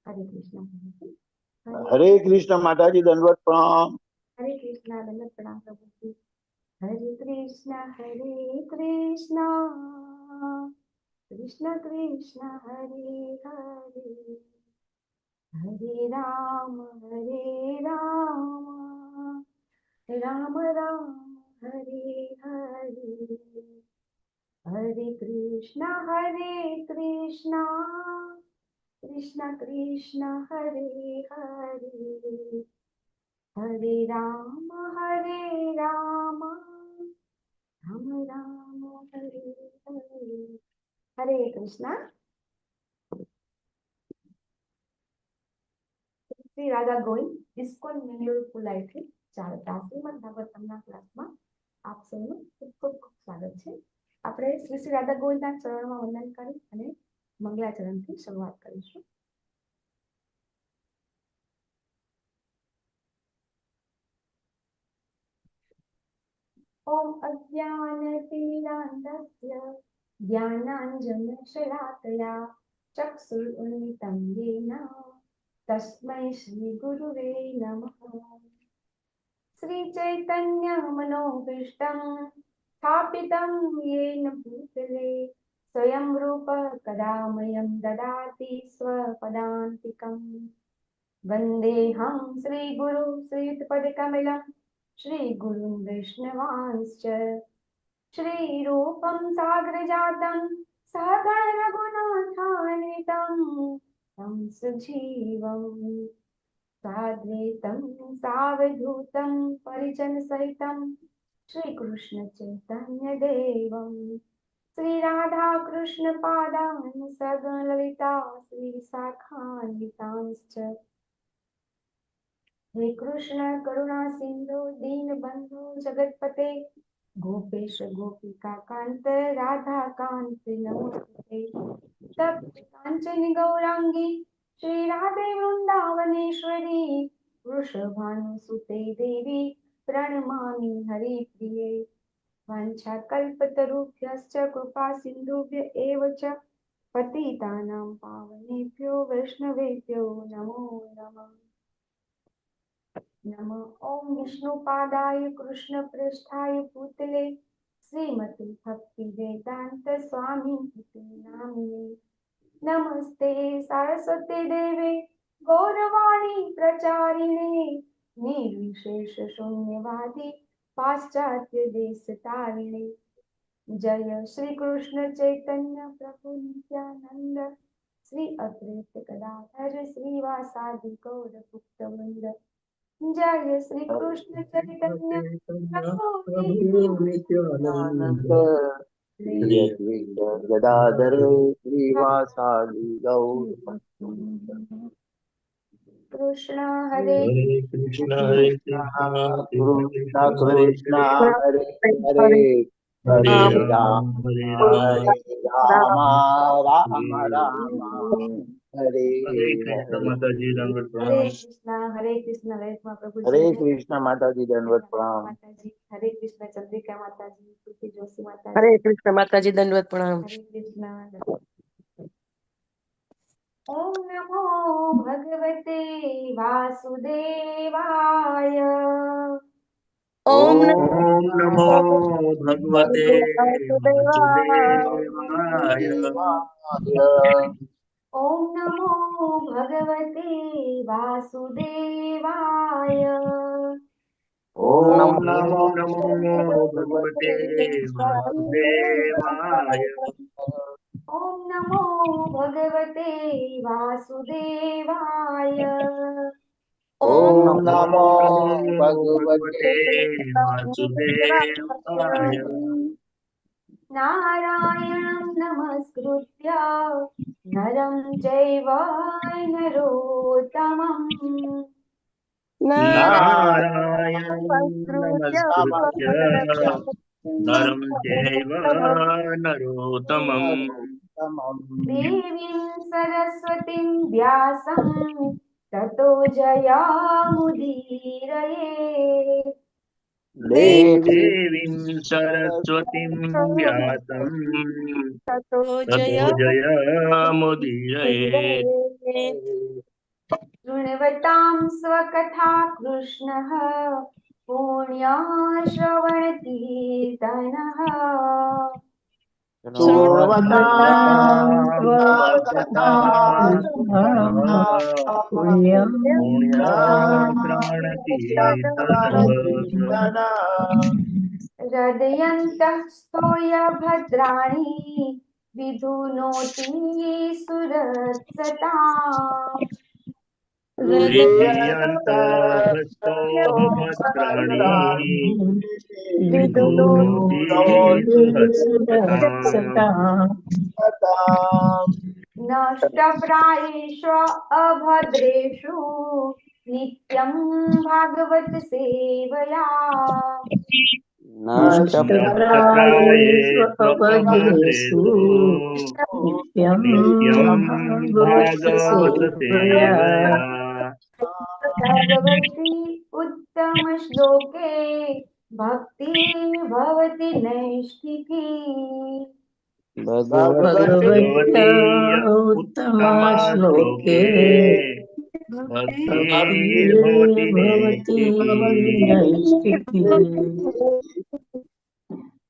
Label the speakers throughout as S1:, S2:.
S1: हरे कृष्ण।
S2: हरे कृष्ण माताजी, दंडवत प्रणाम।
S3: हरे कृष्णा, दंडवत प्रणाम प्रभु जी। हरे कृष्णा कृष्ण कृष्ण हरे हरे, हरे राम राम राम हरे हरे, हरे कृष्णा कृष्ण कृष्ण हरे हरे, हरे राम राम राम हरे हरे। हरे कृष्णा। શ્રી રાધા ગોવિંદ ઇસ્કોન મેન્યુઅલ પુલાઈથી ચાલતા શ્રીમદ ભાગવતમના ક્લાસમાં આપ સૌનું ખૂબ ખૂબ સ્વાગત છે। આપણે શ્રી શ્રી રાધા ગોવિંદના ચરણમાં વંદન કરી અને મંગલાચરણથી શરૂઆત કરીશું। ઓમ અજ્ઞાનતિમિરાન્ધસ્ય જ્ઞાનાંજનશલાકયા ચક્ષુરુન્મિલિतं येन तस्मै श्री गुरुवे नमः। श्री चैतन्य मनोभीष्टं स्थापितं येन भूतले स्वयं रूप कदा मह्यं ददाति स्वपदान्तिकं। वन्देऽहं श्री गुरु श्रीयुतपदकमलं श्री गुरुं वैष्णवांश्च श्रीरूपं साग्रजातं सहगण रघुनाथान्वितं तं सजीवं साद्वैतं सावधूतं परिजनसहितं श्रीकृष्ण चैतन्य देवं श्रीराधाकृष्णपादान् सगणललिता श्रीशाखान्वितांश्च। हे कृष्ण करुणा सिंधु दीनबंधु जगतपते गोपेश गोपिका कांत राधा कांत नमोस्तुते। तप्त कांचन गौरांगी श्री राधे वृंदावनेश्वरी वृषभानुसुते देवी प्रणमामि हरिप्रिये। वाञ्छाकल्पतरुभ्यश्च कृपा सिन्धुभ्य एव च पतितानां पावनेभ्यो वैष्णवेभ्यो नमो नमः। नमः ओम विष्णुपादाय कृष्णप्रेष्ठाय भूतले श्रीमती भक्ति वेदांत स्वामी इति नामिने। नमस्ते सरस्वती देवे गौरवाणी प्रचारिणे निर्विशेष शून्यवादी पाश्चात्य देश तारिणे। जय श्री कृष्ण चैतन्य प्रभु नित्यानंद श्री अद्वैत गदाधर श्रीवासादि गौर भक्तवृंद। जय श्री कृष्ण चैतन्य प्रभु
S2: नित्यानंद श्री अद्वैत गदाधर श्रीवासादि गौर भक्तवृंद।
S3: कृष्ण हरे
S1: हरे कृष्ण हरे कृष्ण
S2: कृष्ण
S1: हरे
S2: कृष्ण
S1: हरे
S2: हरे हरे
S1: हरे
S2: हरे
S1: राम
S2: राम
S1: हरे राम
S2: हरे राम राम
S1: हरे
S2: राम हरे
S1: हरे कृष्ण
S2: हरे।
S1: माता जी दंडवत
S3: हरे
S1: प्रणाम।
S3: कृष्ण हरे प्रभु
S2: हरे
S3: जी
S2: कृष्ण माता जी दंडवत प्रणाम।
S3: माता जी हरे कृष्ण चंद्रिका माता जी तुलसी जोशी माता
S4: हरे
S3: जी
S4: कृष्ण माता जी दंडवत प्रणाम।
S3: हरे कृष्ण। ओम नमो भगवते वासुदेवाय।
S4: ओम
S1: ओम नमो भगवते वासुदेवाय।
S3: ओम नमो भगवते वासुदेवाय।
S2: ओम
S1: ओम
S2: नमो
S1: नमो भगवते वासुदेवाय।
S3: ओम नमो भगवते वासुदेवाय।
S2: ओम
S3: ओम
S2: नमो
S1: नमो
S2: भगवते
S1: भगवते वासुदेवाय।
S3: नारायणं नमस्कृत्य नरं चैव नरोत्तमम्।
S1: नारायणं
S4: नारायण
S1: नमस्कृत्य नरं चैव नरोत्तमम्।
S3: देवीं सरस्वतीं व्यासं ततो जयामुदीरये।
S1: देवीं सरस्वतीं व्यासं
S4: ततो
S1: ततो जयमुदीरये।
S3: शृण्वतां स्वकथा कृष्णः पुण्यश्रवणकीर्तनः।
S2: शृण्वतां
S1: स्वकथां कृष्णः
S2: पुण्यं
S1: पुण्यश्रवणकीर्तनः।
S3: हृदयन्तः स्तोय भद्राणि विधुनोति सुरत्सताम्।
S1: हृदयन्तः भद्राणि विधुनोति सुहृत्सताम्।
S3: नष्टप्रायेषु अभद्रेषु नित्यं भागवत सेवया।
S1: नष्टप्रायेषु अभद्रेषु नित्यं भागवत सेवया।
S3: भगवती उत्तम श्लोके भक्ति भवति नैष्ठिकी।
S1: भगवती उत्तम श्लोके भक्तिर्भवति नैष्ठिकी।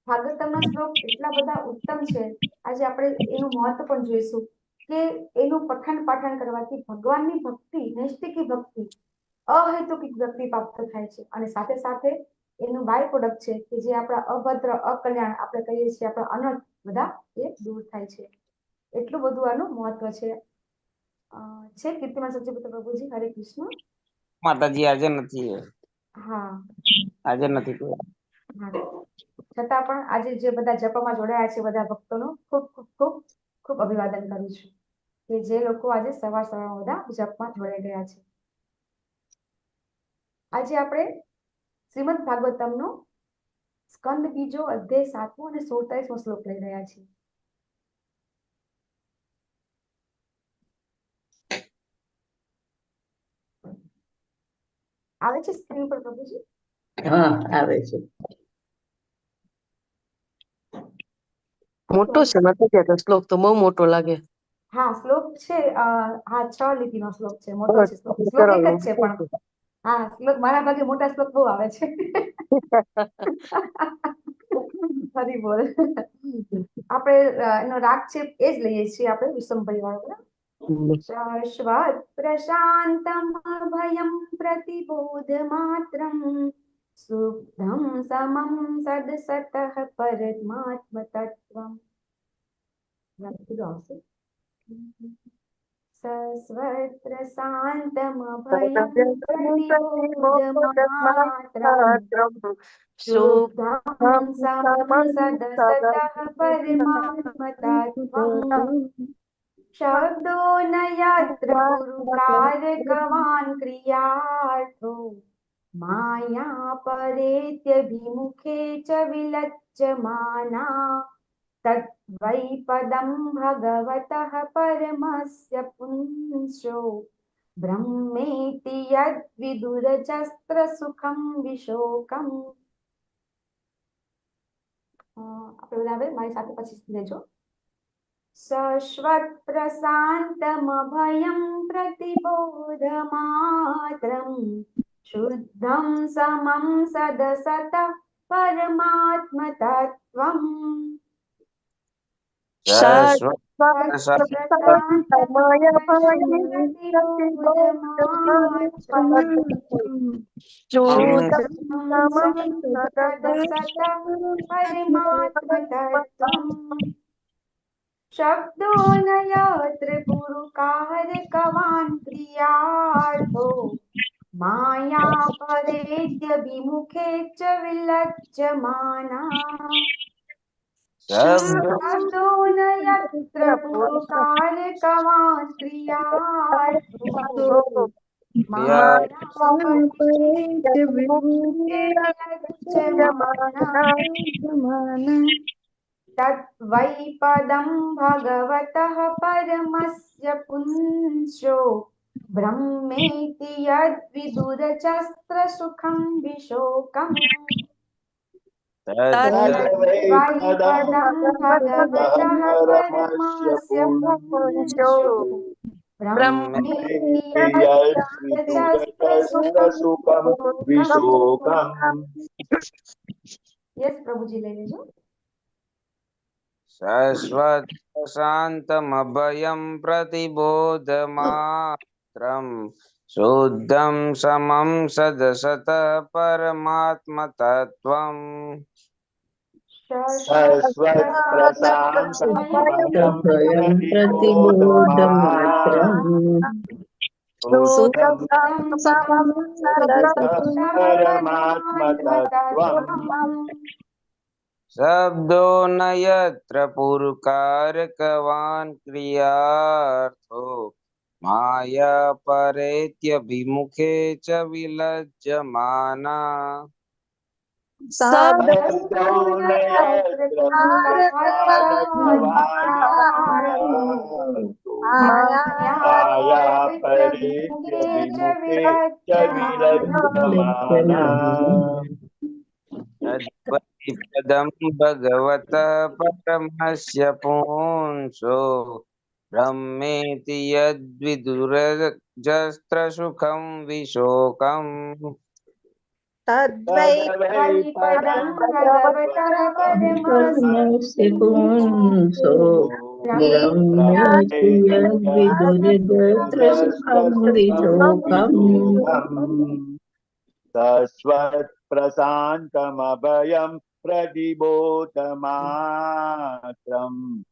S3: ભાગવતમના શ્લોક એટલા બધા ઉત્તમ છે. આજે આપણે એનું મહત્વ પણ જોઈશું કે એનું પઠન પાઠન કરવાથી ભગવાનની ભક્તિ નૈષ્ઠિકી ભક્તિ અહેતુકિક ભક્તિ પ્રાપ્ત થાય છે અને સાથે સાથે એનું બાય પ્રોડક્ટ છે કે જે આપણા અભદ્ર અકલ્યાણ આપણે કહીએ છીએ આપણા અનર્થ બધા એ દૂર થાય છે. એટલું બધું આનું મહત્વ છે. કીર્તિમાન સચિવપુત્ર પ્રભુજી હરે કૃષ્ણ.
S5: માતાજી આજે નથી,
S3: હા
S5: આજે નથી કોઈ.
S3: હા છતાં પણ આજે જે બધા જપમાં જોડાયા છે બધા ભક્તોનું ખૂબ ખૂબ ખૂબ ખૂબ અભિવાદન કરું છું કે જે લોકો આજે સવાર સવારમાં બધા જપમાં જોડાઈ ગયા છે. આજે આપણે શ્રીમદ ભાગવતમનો સ્કંદ બીજો અધ્યાય 7મો અને 47મો શ્લોક લઈ રહ્યા છીએ. આવે છે સ્ક્રીન પર પ્રભુજી?
S4: હા આવે છે. મોટો છે માતાજી, આ શ્લોક તો બહુ મોટો લાગે.
S3: હા શ્લોક છે, હા 6 લીટીનો શ્લોક છે, મોટો છે શ્લોક. શ્લોક એક જ છે પણ હા શ્લોક મારા ભાગે મોટા શ્લોક બહુ આવે છે. હરી બોલ. આપણે એનો રાગ છે એ જ લઈએ છીએ આપણે વિષમભરી વાળો બરાબર. શાશ્વત પ્રશાંતમ અભયમ પ્રતિબોધ માત્રમ શુદ્ધમ સમમ સદસતઃ પરમાત્મ તત્વમ. શાશ્વત પ્રશાંતમ અભયમ પ્રતિબોધ માત્રમ શુદ્ધમ સમમ સદસતઃ પરમાત્મ તત્વમ. शब्दो न यत्र पुरुकारकवान् क्रियार्थो माया परेत्यभिमुखे च विलज्जमाना तद्वै पदं भगवतः परमस्य पुंसो ब्रह्मेति यद्विदुरजस्त्र सुखं विशोकम्. આપણે બધા હવે મારી સાથે પછી લેજો. शाश्वत प्रशान्तमभयं प्रतिबोधमात्रं शुद्धं समं सदसतः परमात्मतत्त्वम्.
S5: शाश्वत
S3: शब्दो न यत्र पुरुकारकवान् क्रियार्थो माया परेत्यभिमुखे च विलज्जमाना. शब्दो न यत्र पुरुकारकवान् क्रियार्थो माया परेत्यभिमुखे विलज्जमाना तद्वै पदं भगवतः परमस्य पुंसो ब्रह्मेति यद्विदुरजस्त्र सुखं विशोकम्. तद्वै पदं भगवतः परमस्य पुंसो ब्रह्मेति यद्विदुरजस्त्र सुखं विशोकम्. यस प्रभुजी ले लीजिए.
S5: शाश्वत शान्तमभयं प्रतिबोधमात्रं शुद्धं समं सदसतः परमात्मतत्त्वम्.
S2: शाश्वत प्रशान्तमभयं
S1: भयं प्रतिबोधमात्रं
S2: शुद्धं समं सदसतः परमात्मतत्त्वम्.
S5: शब्दो न यत्र पुरुकारकवान् क्रियार्थो माया परेत्यभिमुखे च विलज्जमाना.
S2: शब्दो न यत्र पुरुकारकवान् माया परेत्यभिमुखे च विलज्जमाना.
S5: पदं भगवतः परमस्य पुंसो ब्रह्मेति यद्विदुरजस्त्र सुखं विशोकम्.
S2: तद्वै पदं भगवतः
S1: परमस्य पुंसो ब्रह्मेति यद्विदुरजस्त्र सुखं विशोकम्.
S2: शाश्वत प्रशान्तमभयं प्रतिबोधमात्रं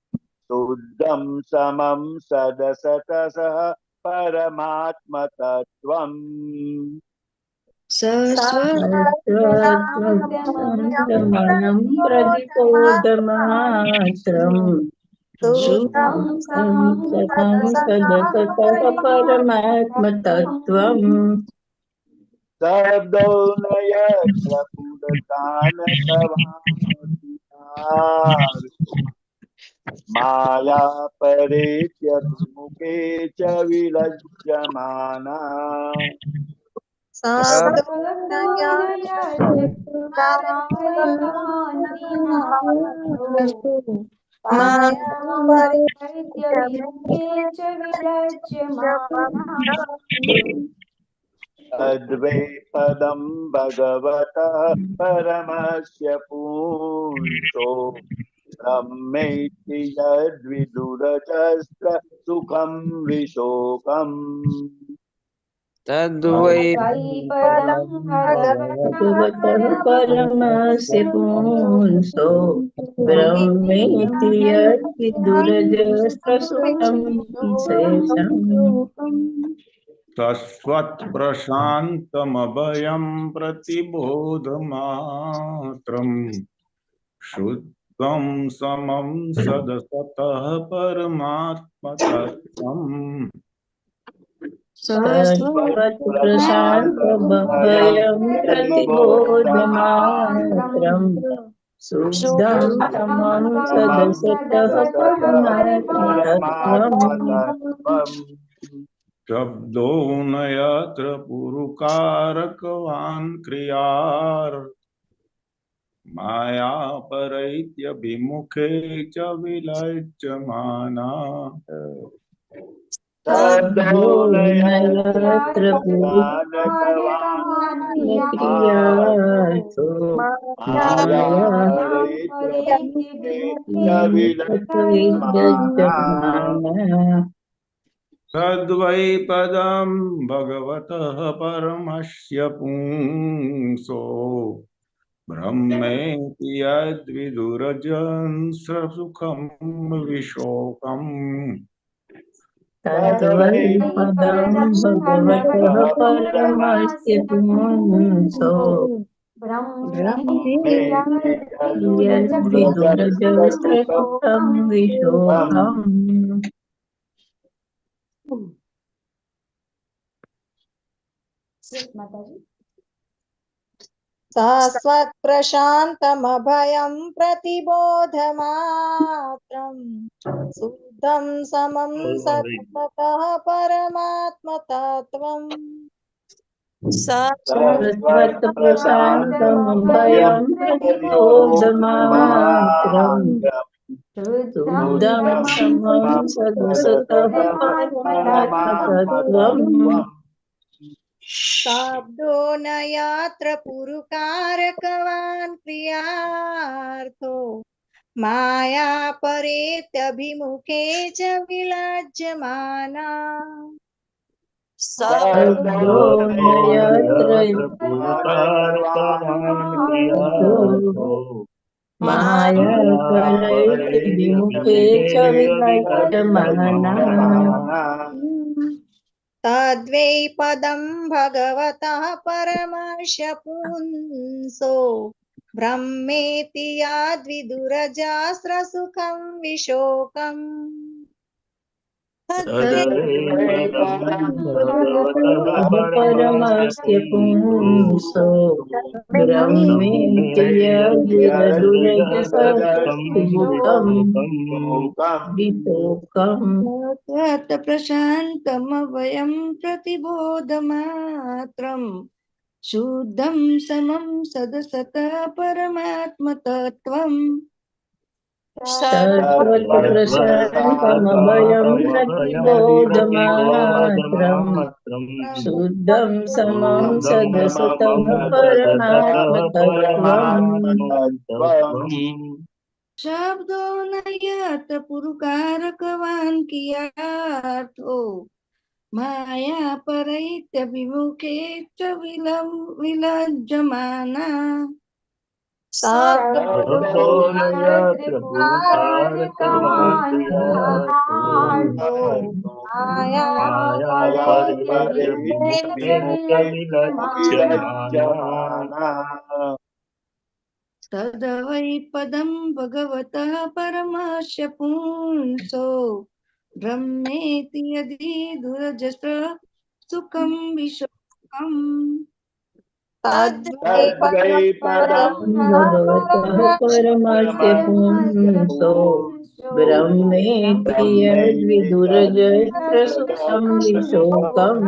S2: शुद्धं समं सदसतः परमात्मतत्त्वम्.
S1: शाश्वतमनं प्रतिबोधमात्रं शुद्धं समं सदसतः परमात्मतत्त्वम्.
S2: शब्दो न यत्र पुरकानकवान् माया परेत्यभिमुखे च विलज्जमाना. तद्वैपदं भगवतः परमस्य पुंसो ब्रह्मेति यद्विदुरजस्र सुखं विशोकम्
S5: तद्वै
S3: पदं
S1: भगवतः परमस्य पुंसो ब्रह्मेति यद्विदुरजस्रसुखं शेषम्
S6: तस्त्वत्प्रशान्तमभयं प्रतिबोधमात्रम् शुद्धं समं सदसतः परमात्मतत्त्वम्
S1: सत्त्वत्प्रशान्तमभयं प्रतिबोधमात्रम् शुद्धं समं सदसतः परमात्मतत्त्वम्
S6: शब्दो न यत्र पुरुकारकवान् क्रियार् माया परैत्यभिमुखे च विलज्जमाना
S1: शब्दो न यत्र पुरुषार्थो माया विद्यमाना
S6: तद्वै पदं भगवतः परमस्य पुंसो ब्रह्मेति यद्विदुरजंसुखं विशोकम्
S1: तद्वै पदं भगवतः परमस्य पुंसो यद्विदुरजस्रसुखं विशोकम्
S7: शाश्वतप्रशान्तमभयं प्रतिबोधमात्रम् शुद्धं समं सततः परमात्मतत्त्वम्
S1: सत्त्वप्रशान्तमभयं प्रतिबोधमात्रम् शुद्धं समं सदसतः परमात्मतत्त्वम्
S7: शाब्दो न यत्र पुरुकारकवान् क्रियार्थो माया परेत्यभिमुखे च विलज्जमाना
S1: शब्दो न यत्र माया परैत्यभिमुखे च विलज्जमाना
S7: तद्वै पदं भगवतः परमस्य पुंसो ब्रह्मेति यद्विदुरजस्रसुखं विशोकम्
S1: परमस्य पुंसो ब्रह्मेति यद्विदुरजस्रसुखं विशोकम्
S7: प्रशान्तमभयं प्रतिबोधमात्रम् शुद्धं समं सदसतः परमात्मतत्त्वम्
S1: सत्त्वप्रशान्तमभयं प्रतिबोधमात्रम् शुद्धं समं सदसतः परमात्मतत्त्वम्
S7: शब्दो न यत्र पुरुकारकवान् कियार्थो माया परैत्यभिमुखे च विलज्जमाना तद्वै पदं भगवतः परमस्य पुंसो ब्रह्मेति यदि दुरजस्र सुखं विशोकम् तद्वै पदं
S1: भगवतः परमस्य पुंसो ब्रह्मेति यद्विदुरजस्रसुखं विशोकम्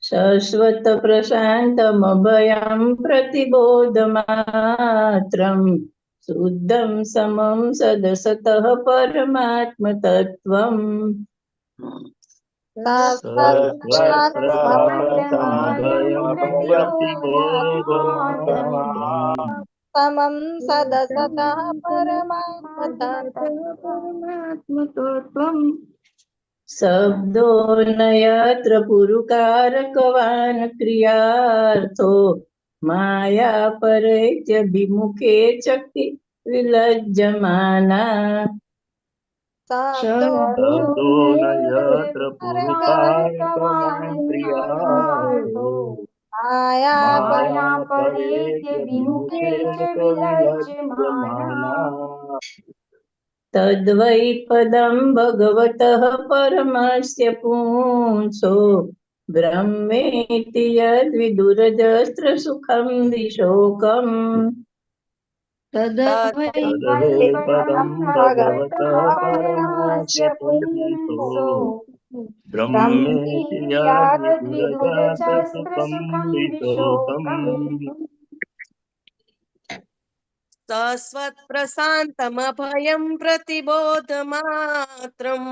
S1: शाश्वतप्रशान्तमभयं प्रतिबोधमात्रम् શુદ્ધમ સમમ સદસતઃ પરમાત્મતત્વમ
S7: समं सदसतः परमात्मतत्त्वम्
S1: शब्दो न यत्र पुरुकारकवान् क्रियार्थो माया परैत्यभिमुखे चक्ति विलज्जमाना
S7: शब्दो न यत्र पुरुकारकवान् क्रियार्थो माया परेत्य विमुखे च विलज्जमाना
S1: तद्वै पदं भगवतः परमस्य पुंसो ब्रह्मेति यद्विदुरजस्त्र सुखं विशोकम्
S7: तद्वै पदं भगवतः परमस्य पुंसो ब्रह्मेति यद्विदुरजस्त्र सुखं विशोकम्
S4: सस्वत्प्रशान्तमभयं प्रतिबोधमात्रम्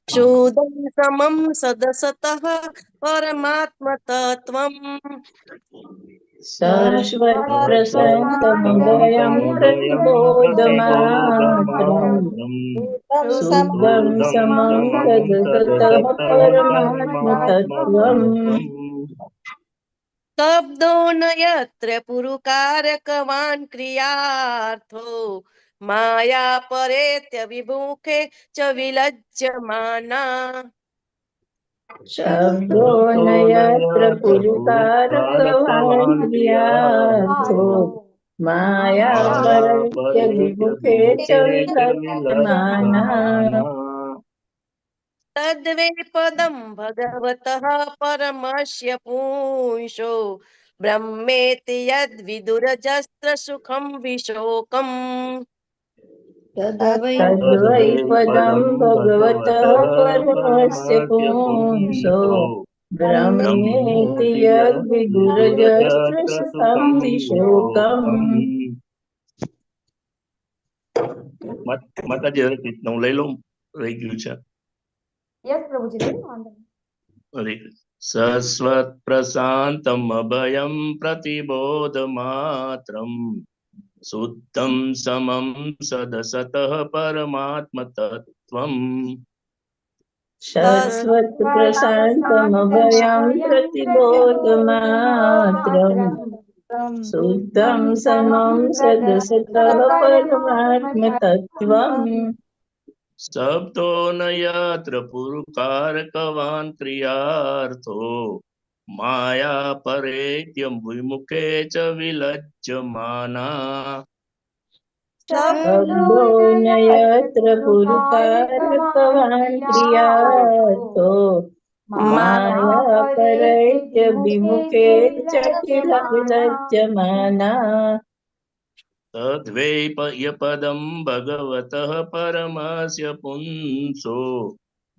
S4: शुद्धं समं सदसतः परमात्मतत्त्वम्
S1: शाश्वत प्रशान्तमभयं प्रतिबोधमात्रम् शुद्धं समं सदसतः परमात्मतत्त्वम्
S4: शब्दो न यत्र पुरुकारकवान् क्रियार्थो माया परेत्य विमुखे च विलज्जमाना
S1: शब्दो न यत्र पुरुकारकवान् क्रियार्थो माया परैत्य विमुखे च विलज्जमाना
S4: तद्वै पदं भगवतः परमस्य पुंसो ब्रह्मेति यद्विदुरजस्त्र सुखं विशोकम्
S1: तद्वै पदं भगवतः परमस्य पुंसो ब्रह्मेति यद्विदुरजस्त्र सुखं विशोकम्
S8: માતાજી હરે કૃષ્ણ હું લઈ લઉં રહી ગયું છે
S3: યસ પ્રભુજી બેન વાંધો નહીં.
S8: હરે સસ્વત પ્રશાંતમ અભયમ પ્રતિબોધ માત્રમ શુદ્ધમ સમમ સદસતઃ પરમાત્મ તત્વમ
S1: शाश्वत प्रशान्तमभयं प्रतिबोधमात्रम् शुद्धं समं सदसतः परमात्मतत्त्वम्
S8: शब्दो न यत्र पुरुकारकवान् क्रियार्थो माया परेत्यं विमुखे च विलज्जमाना
S1: शब्दो न यत्र पुरुकारकवान् क्रियार्थो माया परैत्य विमुखे च विलज्जमाना
S8: तद्वै पदं भगवतः परमस्य पुंसो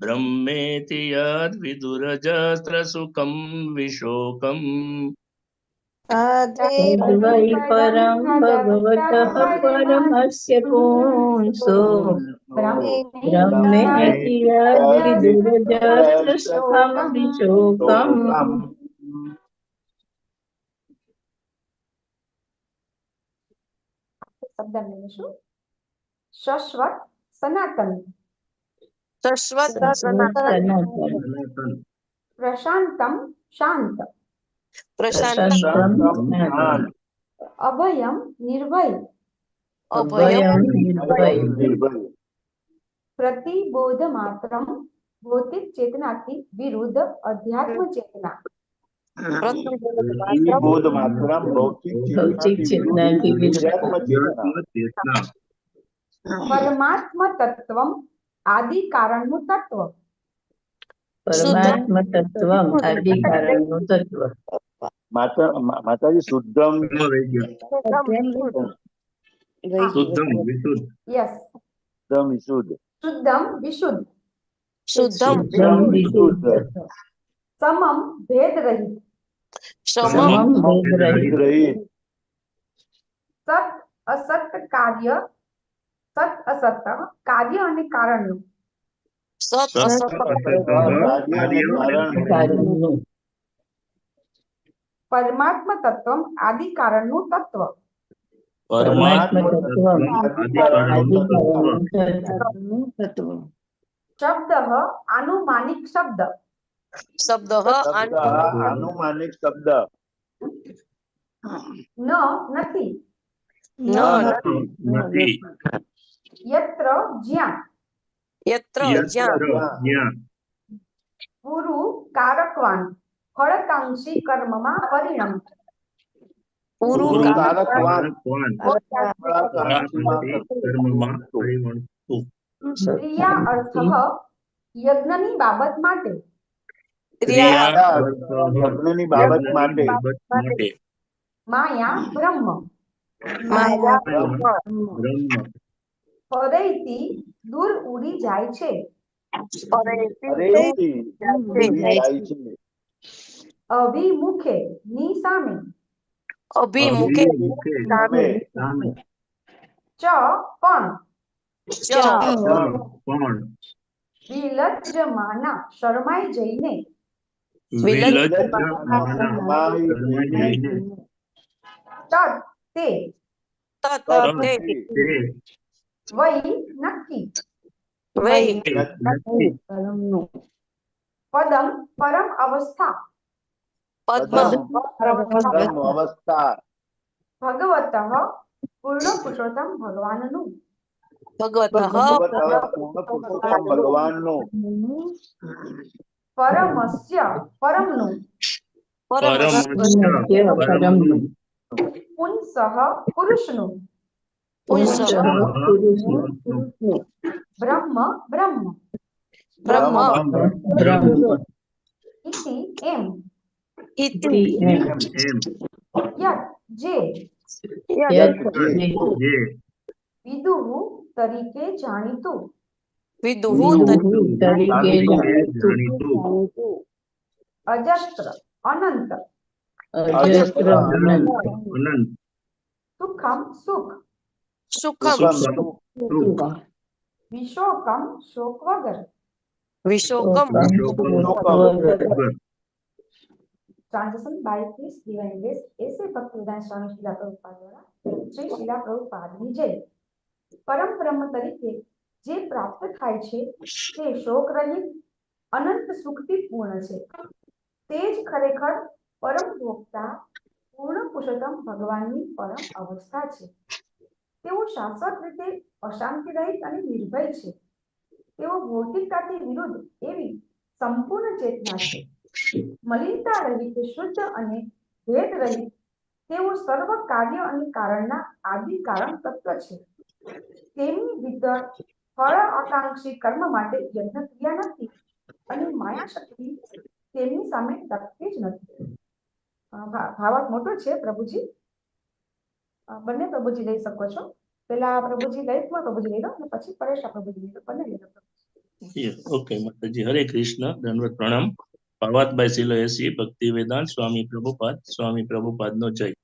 S8: ब्रह्मेति यद्विदुरजस्त्र सुखं विशोकम्
S1: तद्वै परं भगवतः परमस्य पुंसो ब्रह्मेति यद्विदुरजस्त्र सुखं विशोकम्
S3: શબ્દ લઈશું શાશ્વત સનાતન
S4: શાશ્વત
S1: સનાતન
S3: પ્રશાંતમ શાંત
S4: પ્રશાંત
S1: शांत
S3: અભયમ નિર્ભય
S1: अभयं निर्भय
S3: પ્રતિબોધ માત્રમ ભૌતિક ચેતનાથી વિરુદ્ધ અધ્યાત્મ ચેતના
S2: प्रतिबोध मात्रम भौतिक
S1: भौतिक चेतना की
S2: अध्यात्म चेतना
S3: પરમાત્મ તત્વમ આદિ કારણનું તત્વ
S1: परमात्म तत्वम आदि कारणનું તત્વ
S2: माताजी शुद्धम
S8: શુદ્ધમ વિશુદ્ધ
S3: યસ
S2: शुद्धम विशुद्ध
S3: શુદ્ધમ વિશુદ્ધ
S4: શુદ્ધમ
S1: શુદ્ધમ વિશુદ્ધ
S3: સમમ ભેદ રહિત
S4: સમમ
S1: સમમ ભેદ રહિત
S2: रहित
S3: સત અસત કાર્ય સત અસત કાર્ય અને કારણનું
S4: સત
S8: સત
S4: અસત
S2: કાર્ય અને કારણ
S1: કારણનું
S3: પરમાત્મ તત્વમ આદિ કારણનું તત્વ
S1: પરમાત્મ
S8: પરમાત્મ
S1: તત્વમ તત્વ
S3: શબ્દ આનુમાનિક શબ્દ
S4: શબ્દ
S2: શબ્દ આનુમાનિક શબ્દ
S3: નથી
S4: ન
S8: નથી
S3: યત્ર જ્યાં
S4: યત્ર જ્યાં
S8: જ્યાં
S3: પુરુ કારકવાન ફળકાંક્ષી કર્મમાં પરિણમ
S4: પૂરું
S2: ગુરુ
S4: કારક
S2: કારકવાન
S8: કર્મમાં પરિવર્તતું
S3: ક્રિયા અર્થ યજ્ઞની બાબત માટે
S4: ક્રિયા
S2: યજ્ઞની બાબત માટે
S8: માટે
S3: માયા બ્રહ્મ
S4: માયા
S8: બ્રહ્મ
S3: ફરેથી દૂર ઉડી જાય છે
S2: હરેથી ઉડી જાય છે
S3: અભિમુખે ની સામે
S4: અભિમુખે
S2: સામે
S8: સામે
S3: ચ પણ
S4: ચ
S8: પણ
S3: વિલજ્જમાના શરમાઈ જઈને
S8: વિલજ્જમાના જઈને
S3: તત તે
S4: તત તે
S8: તે
S3: વૈ નક્કી
S4: વૈ
S8: નથી
S3: પદમ પરમ અવસ્થા
S4: પદ્મ
S2: પરમ અવસ્થા
S3: ભગવત પૂર્ણ પુરુષોત્તમ ભગવાનનું
S4: ભગવત
S2: પૂર્ણ પુરુષોત્તમ ભગવાનનું
S3: પરમસ્ય પરમનું
S1: પરમનું
S3: પુંસઃ પુરુષનું
S4: પુંસ
S3: બ્રહ્મ બ્રહ્મ
S4: બ્રહ્મ
S1: બ્રહ્મ
S3: ઇતિ એમ
S4: ઇતિ
S1: એમ
S8: એમ
S3: યત જે
S1: યત
S8: જે
S3: વિદુહુ તરીકે જાણીતું
S4: વિદુહુ
S1: તરીકે
S8: જાણીતું
S3: અજસ્ત્ર અનંત
S1: અજસ્ત્ર અનંત
S8: અનંત
S3: સુખમ સુખ
S4: સુખમ
S8: સુખ
S3: વિશોકમ શોક વગર
S4: વિશોકમ
S3: ट्रांसलेशन बाय क्रिस डिवाइन ग्रेस ऐसे भक्तिदान स्वामी शिला प्रभुपाद द्वारा श्री शिला प्रभुपादની જય પરમ બ્રહ્મ તરીકે જે પ્રાપ્ત થાય છે તે શોક રહિત અનંત સુખથી પૂર્ણ છે તે જ ખરેખર પરમ ભોગતા પૂર્ણ પુરુષોત્તમ ભગવાનની પરમ અવસ્થા છે તેઓ શાશ્વત રીતે અશાંતિ રહિત અને નિર્ભય છે તેઓ ભૌતિકતાથી વિરુદ્ધ એવી સંપૂર્ણ ચેતના છે મલિનતા રહિત શુદ્ધ અને ભેદ રહિત તેઓ સર્વ કાર્ય અને કારણના આદિ કારણ તત્વ છે તેમની ભીતર ફળ આકાંક્ષી કર્મ માટે યજ્ઞ ક્રિયા નથી અને માયા શક્તિ તેમની સામે ટકતી જ નથી ભાવાર્થ મોટો છે પ્રભુજી બંને પ્રભુજી લઈ શકો છો પેલા પ્રભુજી લઈ પ્રભુજી લઈ લો અને પછી પરેશા પ્રભુજી લઈ લો બંને લઈ લો
S8: ઓકે માતાજી હરે કૃષ્ણ દંડવત પ્રણામ ભાવાતભાઈ શિલો એસી ભક્તિ વેદાંત સ્વામી પ્રભુપાદ નો જય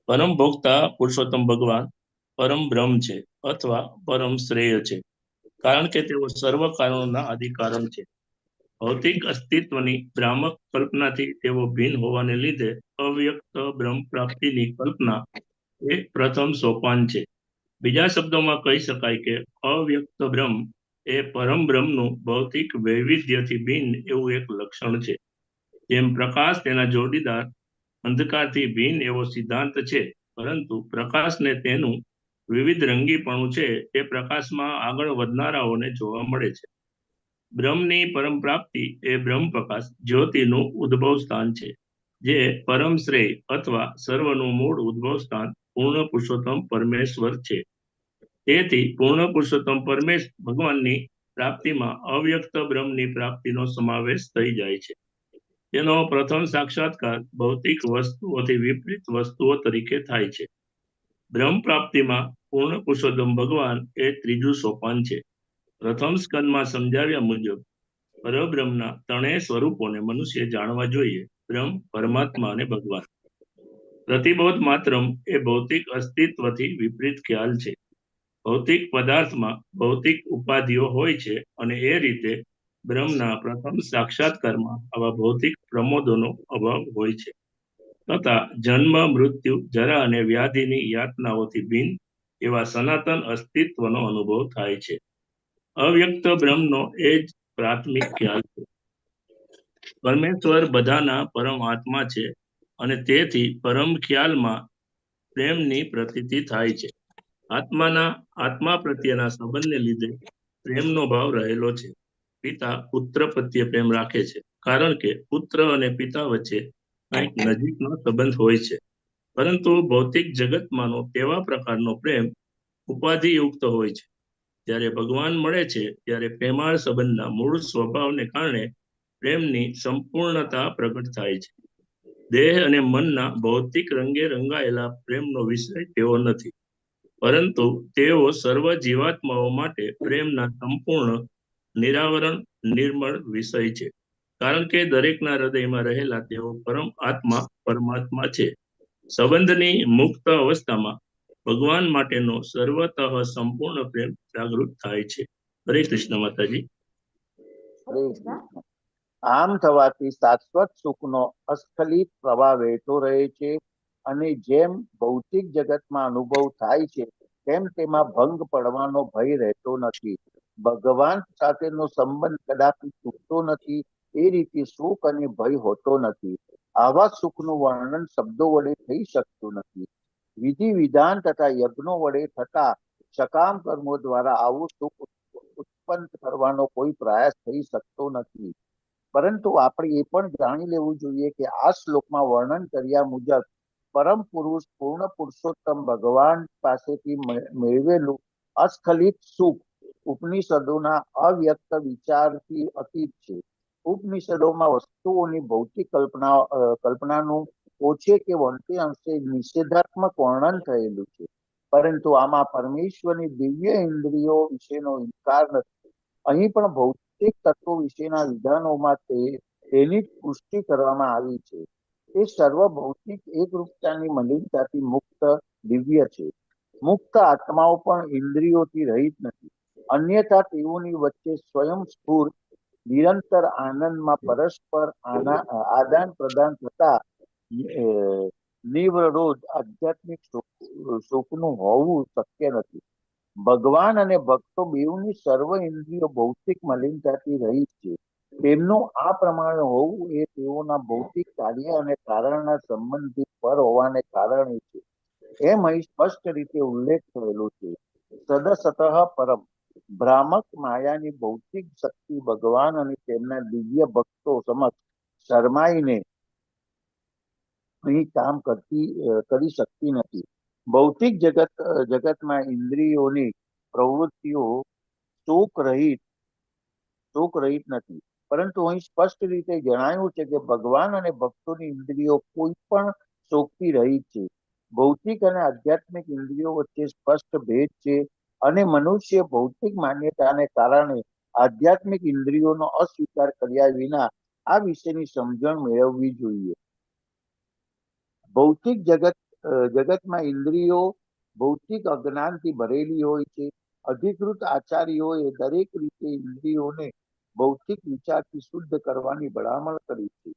S8: પરમ ભોગતા પુરુષોત્તમ ભગવાન પરમ બ્રહ્મ છે અથવા પરમ શ્રેય છે કારણ કે તેઓ સર્વ કારણોના આદિકારણ છે ભૌતિક અસ્તિત્વની ભ્રામક કલ્પનાથી તેઓ ભિન્ન હોવાને લીધે અવ્યક્ત બ્રહ્મ પ્રાપ્તિની કલ્પના એ પ્રથમ સોપાન છે બીજા શબ્દોમાં કહી શકાય કે અવ્યક્ત બ્રહ્મ એ પરમ બ્રહ્મનું ભૌતિક વૈવિધ્યથી ભિન્ન એવું એક લક્ષણ છે જેમ પ્રકાશ તેના જોડીદાર અંધકારથી ભિન્ન એવો સિદ્ધાંત છે પરંતુ પ્રકાશને તેનું વિવિધ રંગીપણું છે એ પ્રકાશમાં આગળ વધનારાઓને જોવા મળે છે બ્રહ્મની પરમ પ્રાપ્તિ એ બ્રહ્મ પ્રકાશ જ્યોતિનું ઉદ્ભવ સ્થાન છે જે પરમ શ્રેય અથવા સર્વનું મૂળ ઉદ્ભવ સ્થાન પૂર્ણ પુરુષોત્તમ પરમેશ્વર છે તેથી પૂર્ણ પુરુષોત્તમ પરમેશ ભગવાનની પ્રાપ્તિમાં અવ્યક્ત બ્રહ્મની પ્રાપ્તિનો સમાવેશ થઈ જાય છે તેનો પ્રથમ સાક્ષાત્કાર ભૌતિક વસ્તુઓથી વિપરીત વસ્તુઓ તરીકે થાય છે બ્રહ્મ પ્રાપ્તિમાં પૂર્ણ પુરુષોત્તમ ભગવાન એ ત્રીજું સોપાન છે પ્રથમ સ્કંદમાં સમજાવ્યા મુજબ પરબ્રહ્મના ત્રણેય સ્વરૂપોને મનુષ્ય જાણવા જોઈએ બ્રહ્મ પરમાત્મા અને ભગવાન પ્રતિબોધ માત્રમ એ ભૌતિક અસ્તિત્વથી વિપરીત ખ્યાલ છે. ભૌતિક પદાર્થમાં ભૌતિક ઉપાધિઓ હોય છે અને એ રીતે બ્રહ્મના પ્રથમ સાક્ષાત્કારમાં આવા ભૌતિક પ્રમોદોનો અભાવ હોય છે તથા જન્મ મૃત્યુ જરા અને વ્યાધિની યાતનાઓથી ભિન્ન એવા સનાતન અસ્તિત્વનો અનુભવ થાય છે. અવ્યક્ત બ્રહ્મનો એ જ પ્રાથમિક ખ્યાલ છે. પરમેશ્વર બધાના પરમ આત્મા છે અને તેથી પરમ ખ્યાલમાં પ્રેમની પ્રતીતિ થાય છે. આત્મા પ્રત્યેના સંબંધને લીધે પ્રેમનો ભાવ રહેલો છે. પિતા પુત્ર પ્રત્યે પ્રેમ રાખે છે કારણ કે પુત્ર અને પિતા વચ્ચે કંઈક નજીકનો સંબંધ હોય છે. પરંતુ ભૌતિક જગતમાંનો તેવા પ્રકારનો પ્રેમ ઉપાધિયુક્ત હોય છે. જ્યારે ભગવાન મળે છે ત્યારે પ્રેમાળ સંબંધના મૂળ સ્વભાવને કારણે પ્રેમની સંપૂર્ણતા પ્રગટ થાય છે. દેહ અને મનના ભૌતિક રંગે રંગાયેલા પ્રેમનો વિષય તેઓ નથી, પરંતુ તેઓ સર્વ જીવાત્માઓ માટે પ્રેમના સંપૂર્ણ નિરાવરણ નિર્મળ વિષય છે, કારણ કે દરેકના હૃદયમાં રહેલા તેઓ પરમ આત્મા પરમાત્મા છે. સંબંધની મુક્ત અવસ્થામાં ભગવાન માટેનો સર્વતઃ સંપૂર્ણ પ્રેમ જાગૃત થાય છે. હરે કૃષ્ણ માતાજી.
S2: હરે કૃષ્ણ. આમ થવાથી શાશ્વત સુખનો અસ્ખલિત પ્રવાહ વહેતો રહે છે અને જેમ ભૌતિક જગતમાં અનુભવ થાય છે તેમ તેમાં ભંગ પડવાનો ભય રહેતો નથી. ભગવાન સાથેનો સંબંધ કદાપી તૂટતો નથી. એ રીતે સુખ અને ભય હોતો નથી. આવા સુખનું વર્ણન શબ્દો વડે થઈ શકતું નથી. વિધિ વિધાન તથા યજ્ઞો વડે થતા સકામ કર્મો દ્વારા આવું સુખ ઉત્પન્ન કરવાનો કોઈ પ્રયાસ થઈ શકતો નથી. પરંતુ આપણે એ પણ જાણી લેવું જોઈએ કે આ શ્લોકમાં વર્ણન કર્યા મુજબ પરમ પુરુષ પૂર્ણ પુરુષોત્તમ ભગવાન પાસેથી મેળવેલું અસ્ખલિત સુખ ઉપનિષદોના અવ્યક્ત વિચારથી અતીત છે. ઉપનિષદોમાં વસ્તુઓની ભૌતિક કલ્પનાનું ઓછે કે વંતે અંશે નિષેધાત્મક વર્ણન થયેલું છે, પરંતુ આમાં પરમેશ્વરની દિવ્ય ઇન્દ્રિયો વિશેનો ઇનકાર નથી. અહીં પણ ભૌતિક તત્વો વિશેના વિધાનોમાં તેની પુષ્ટિ કરવામાં આવી છે. તે સર્વ ભૌતિક એકરૂપતાની મલિનતાથી મુક્ત દિવ્ય છે. મુક્ત આત્માઓ પણ ઇન્દ્રિયોથી રહિત નથી, અન્યથા તેઓની વચ્ચે સ્વયં સ્ફૂર્ત નિરંતર આનંદમાં પરસ્પર આદાન પ્રદાન થતા નિવરોધ આધ્યાત્મિક સુખનું હોવું શક્ય નથી. ભગવાન અને ભક્તો બેઉની સર્વ ઇન્દ્રિયો ભૌતિક મલિનતાથી રહિત છે. તેમનું આ પ્રમાણે હોવું એ તેઓના ભૌતિક કાર્ય અને કારણના સંબંધિત પર હોવાને કારણે છે. એમ અહીં સ્પષ્ટ રીતે ઉલ્લેખ થયેલો છે. સદસતઃ પરમ ભ્રામક માયાની ભૌતિક શક્તિ ભગવાન અને તેમના દિવ્ય ભક્તો સમક્ષ શરમાઈને અહીં કામ કરી શકતી નથી. ભૌતિક જગતમાં ઇન્દ્રિયોની પ્રવૃત્તિઓ શોક રહિત નથી, પરંતુ અહીં સ્પષ્ટ રીતે જણાયું છે કે ભગવાન અને ભક્તોની ઇન્દ્રિયો કોઈ પણ શોકથી રહિત છે. ભૌતિક અને આધ્યાત્મિક ઇન્દ્રિયો વચ્ચે સ્પષ્ટ ભેદ છે અને મનુષ્ય ભૌતિક માન્યતાને કારણે આધ્યાત્મિક ઇન્દ્રિયોનો અસ્વીકાર કર્યા વિના આ વિશેની સમજણ મેળવવી જોઈએ. ભૌતિક જગતમાં ઇન્દ્રિયો ભૌતિક અજ્ઞાનથી ભરેલી હોય છે. અધિકૃત આચાર્યોએ દરેક રીતે ઇન્દ્રિયોને ભૌતિક વિચારથી શુદ્ધ કરવાની ભલામણ કરી છે.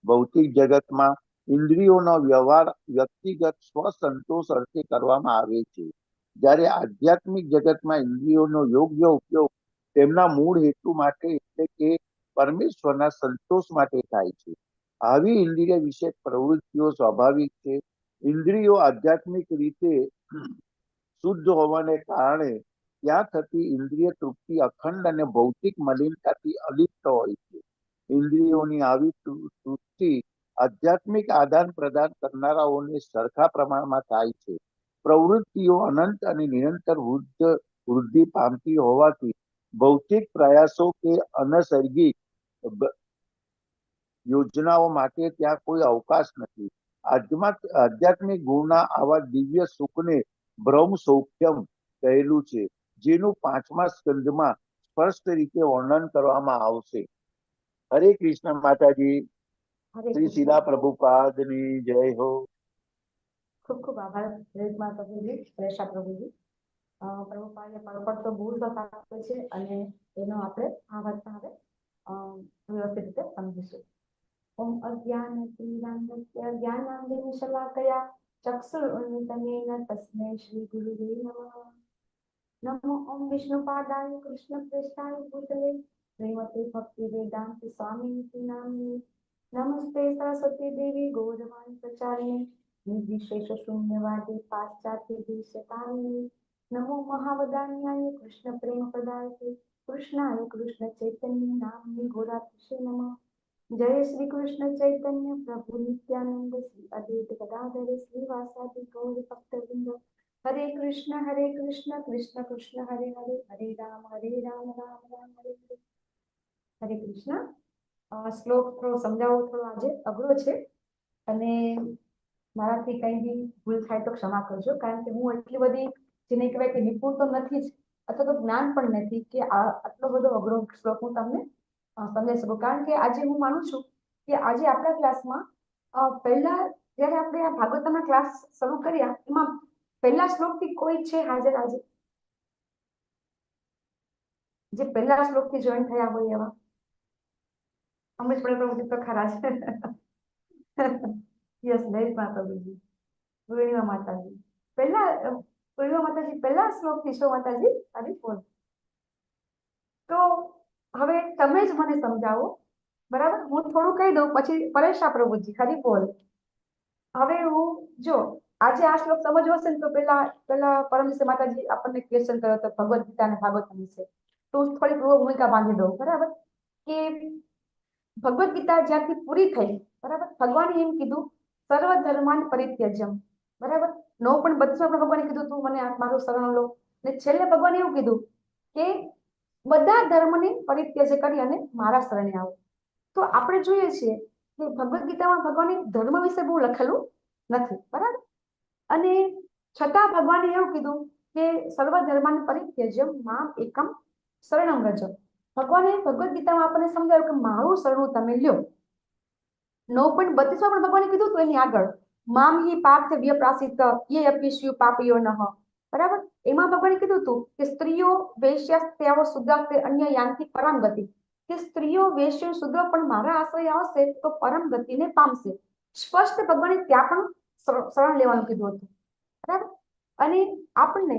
S2: ભૌતિક જગતમાં ઇન્દ્રિયોનો વ્યવહાર વ્યક્તિગત સ્વસંતોષ અર્થે કરવામાં આવે છે, જ્યારે આધ્યાત્મિક જગતમાં ઇન્દ્રિયોનો યોગ્ય ઉપયોગ તેમના મૂળ હેતુ માટે એટલે કે પરમેશ્વરના સંતોષ માટે થાય છે. આવી ઇન્દ્રિય વિશે પ્રવૃત્તિઓ સ્વાભાવિક છે. ઇન્દ્રિયો આધ્યાત્મિક રીતે શુદ્ધ હોવાને કારણે ત્યાં થતી ઇન્દ્રિય તૃપ્તિ અખંડ અને ભૌતિક મલિનતાથી અલિપ્ત હોય છે. ઇન્દ્રિયોની આવી તૃપ્તિ આધ્યાત્મિક આદાન પ્રદાન કરનારાઓને સરખા પ્રમાણમાં થાય છે. પ્રવૃત્તિઓ અનંત અને નિરંતર વૃદ્ધિ પામતી હોવાથી ભૌતિક પ્રયાસો કે અનૈસર્ગિક યોજનાઓ માટે ત્યાં કોઈ અવકાશ નથી. આધ્યાત્મિક ગુણના આવા દિવ્ય સુખને બ્રહ્મ સૌખ્યમ કહેલું છે, જેનું 5મા સ્કંદમાં સ્પષ્ટ રીતે વર્ણન કરવામાં આવશે. હરે કૃષ્ણ માતાજી. શ્રી શીલા પ્રભુપાદની જય હો.
S3: ખૂબ ખૂબ આભાર રેશમા પ્રભુજી, રેશા પ્રભુજી. પ્રભુપાદે પડતો ભૂલ બતાવે છે અને એનો આપણે આ વાતમાં હવે વ્યવસ્થિત રીતે સમજીશું. ઓમ અજ્ઞાનતિમિરાન્ધસ્ય જ્ઞાનાંજનશલાકયા ચક્ષુરુન્મિલિતયેન તસ્મૈ શ્રી ગુરુવે નમઃ. નમો ઓમ વિષ્ણુપાદાય કૃષ્ણપ્રેષ્ઠાય ભૂતલે શ્રીમતે ભક્તિવેદાંત સ્વામિનિતિ નામિને નમસ્તે સરસ્વતી દેવી ગૌરવાણી પ્રચારિણે નિર્વિશેષ શૂન્યવાદી પાશ્ચાત્ય દેશતારિણે નમો મહાવદાન્યાય કૃષ્ણ પ્રેમ પ્રદાયતે કૃષ્ણાય કૃષ્ણ ચૈતન્ય નામને ગોરાત્રિશે નમઃ. જય શ્રી કૃષ્ણ ચૈતન્ય પ્રભુ નિત્યાનંદ શ્રી અદ્વૈત ગદાધર શ્રીવાસાદિ ગૌર ભક્તવૃંદ. હરે કૃષ્ણ કૃષ્ણ કૃષ્ણ હરે હરે, હરે રામ રામ રામ હરે હરે. હરે કૃષ્ણ. શ્લોક થોડો સમજાવવો થોડો આજે અઘરો છે અને મારાથી કંઈ બી ભૂલ થાય તો ક્ષમા કરજો, કારણ કે હું એટલી બધી જેને કહેવાય કે નિપુણ તો નથી જ, અથવા તો જ્ઞાન પણ નથી કે આટલો બધો અઘરો શ્લોક હું તમને સમજાવી શકું. કારણ કે આજે હું માનું છું કે આજે આપણા ક્લાસમાં પહેલા જ્યારે આપણે આ ભાગવતના ક્લાસ શરૂ કર્યા એમાં પહેલા શ્લોકથી કોઈ છે હાજર આજે જે પહેલા શ્લોકથી જોઈન થયા હોય એવા? અમૃત પ્રભુજી તો ખરા છે. યસ, લલિતમાં પ્રભુજી, પૂર્ણિમા માતાજી પહેલા શ્લોકથી છો માતાજી. હરી બોલ. તો હવે તમે જ મને સમજાવો, બરાબર? હું થોડું કહી દઉં પછી પરેશા પ્રભુજી. હરી બોલ. હવે હું જો આજે આ શ્લોક સમજવો હશે ને તો પેલા પરમ દિવસે માતાજી આપણને ક્વેશ્ચન કર્યો હતો ભગવદ ગીતા અને ભાગવતમ વિશે, તો થોડી ભૂમિકા બાંધી દઉં, બરાબર? કે ભગવદ ગીતા જ્યાંથી પૂરી થઈ, બરાબર, ભગવાને એમ કીધું સર્વ ધર્માન પરિત્યજ્યમ, બરાબર? 9:32 ભગવાને કીધું તું મને મારું શરણ લો, અને છેલ્લે ભગવાને એવું કીધું કે બધા ધર્મને પરિત્યજ કરી અને મારા શરણે આવો. તો આપણે જોઈએ છીએ કે ભગવદ ગીતામાં ભગવાને ધર્મ વિશે બહુ લખેલું નથી, બરાબર? અને છતાં ભગવાને એવું કીધું કે સર્વ ધર્માન પરિત્યજ્યમ મામ એકમ શરણમ વ્રજ. ભગવાને ભગવદ ગીતામાં આપણને સમજાવ્યું કે મારું શરણું તમે લ્યો. 9:32 પણ ભગવાને કીધું તો એની આગળ મામ હિ પાર્થ વ્યપ્રાસિત યે અપિષ્યુ પાપયો નઃ, બરાબર? એમાં ભગવાને કીધું હતું કે સ્ત્રીઓ વેશ્યાસ્ત્યાવો શુદ્રાસ્તે અન્ય યાંતિ પરમ ગતિ, કે સ્ત્રીઓ વેશ્ય શુદ્ર પણ મારા આશ્રય આવશે તો પરમ ગતિને પામશે. સ્પષ્ટ ભગવાને ત્યાં પણ શરણ લેવાનું કીધું હતું, બરાબર? અને આપણને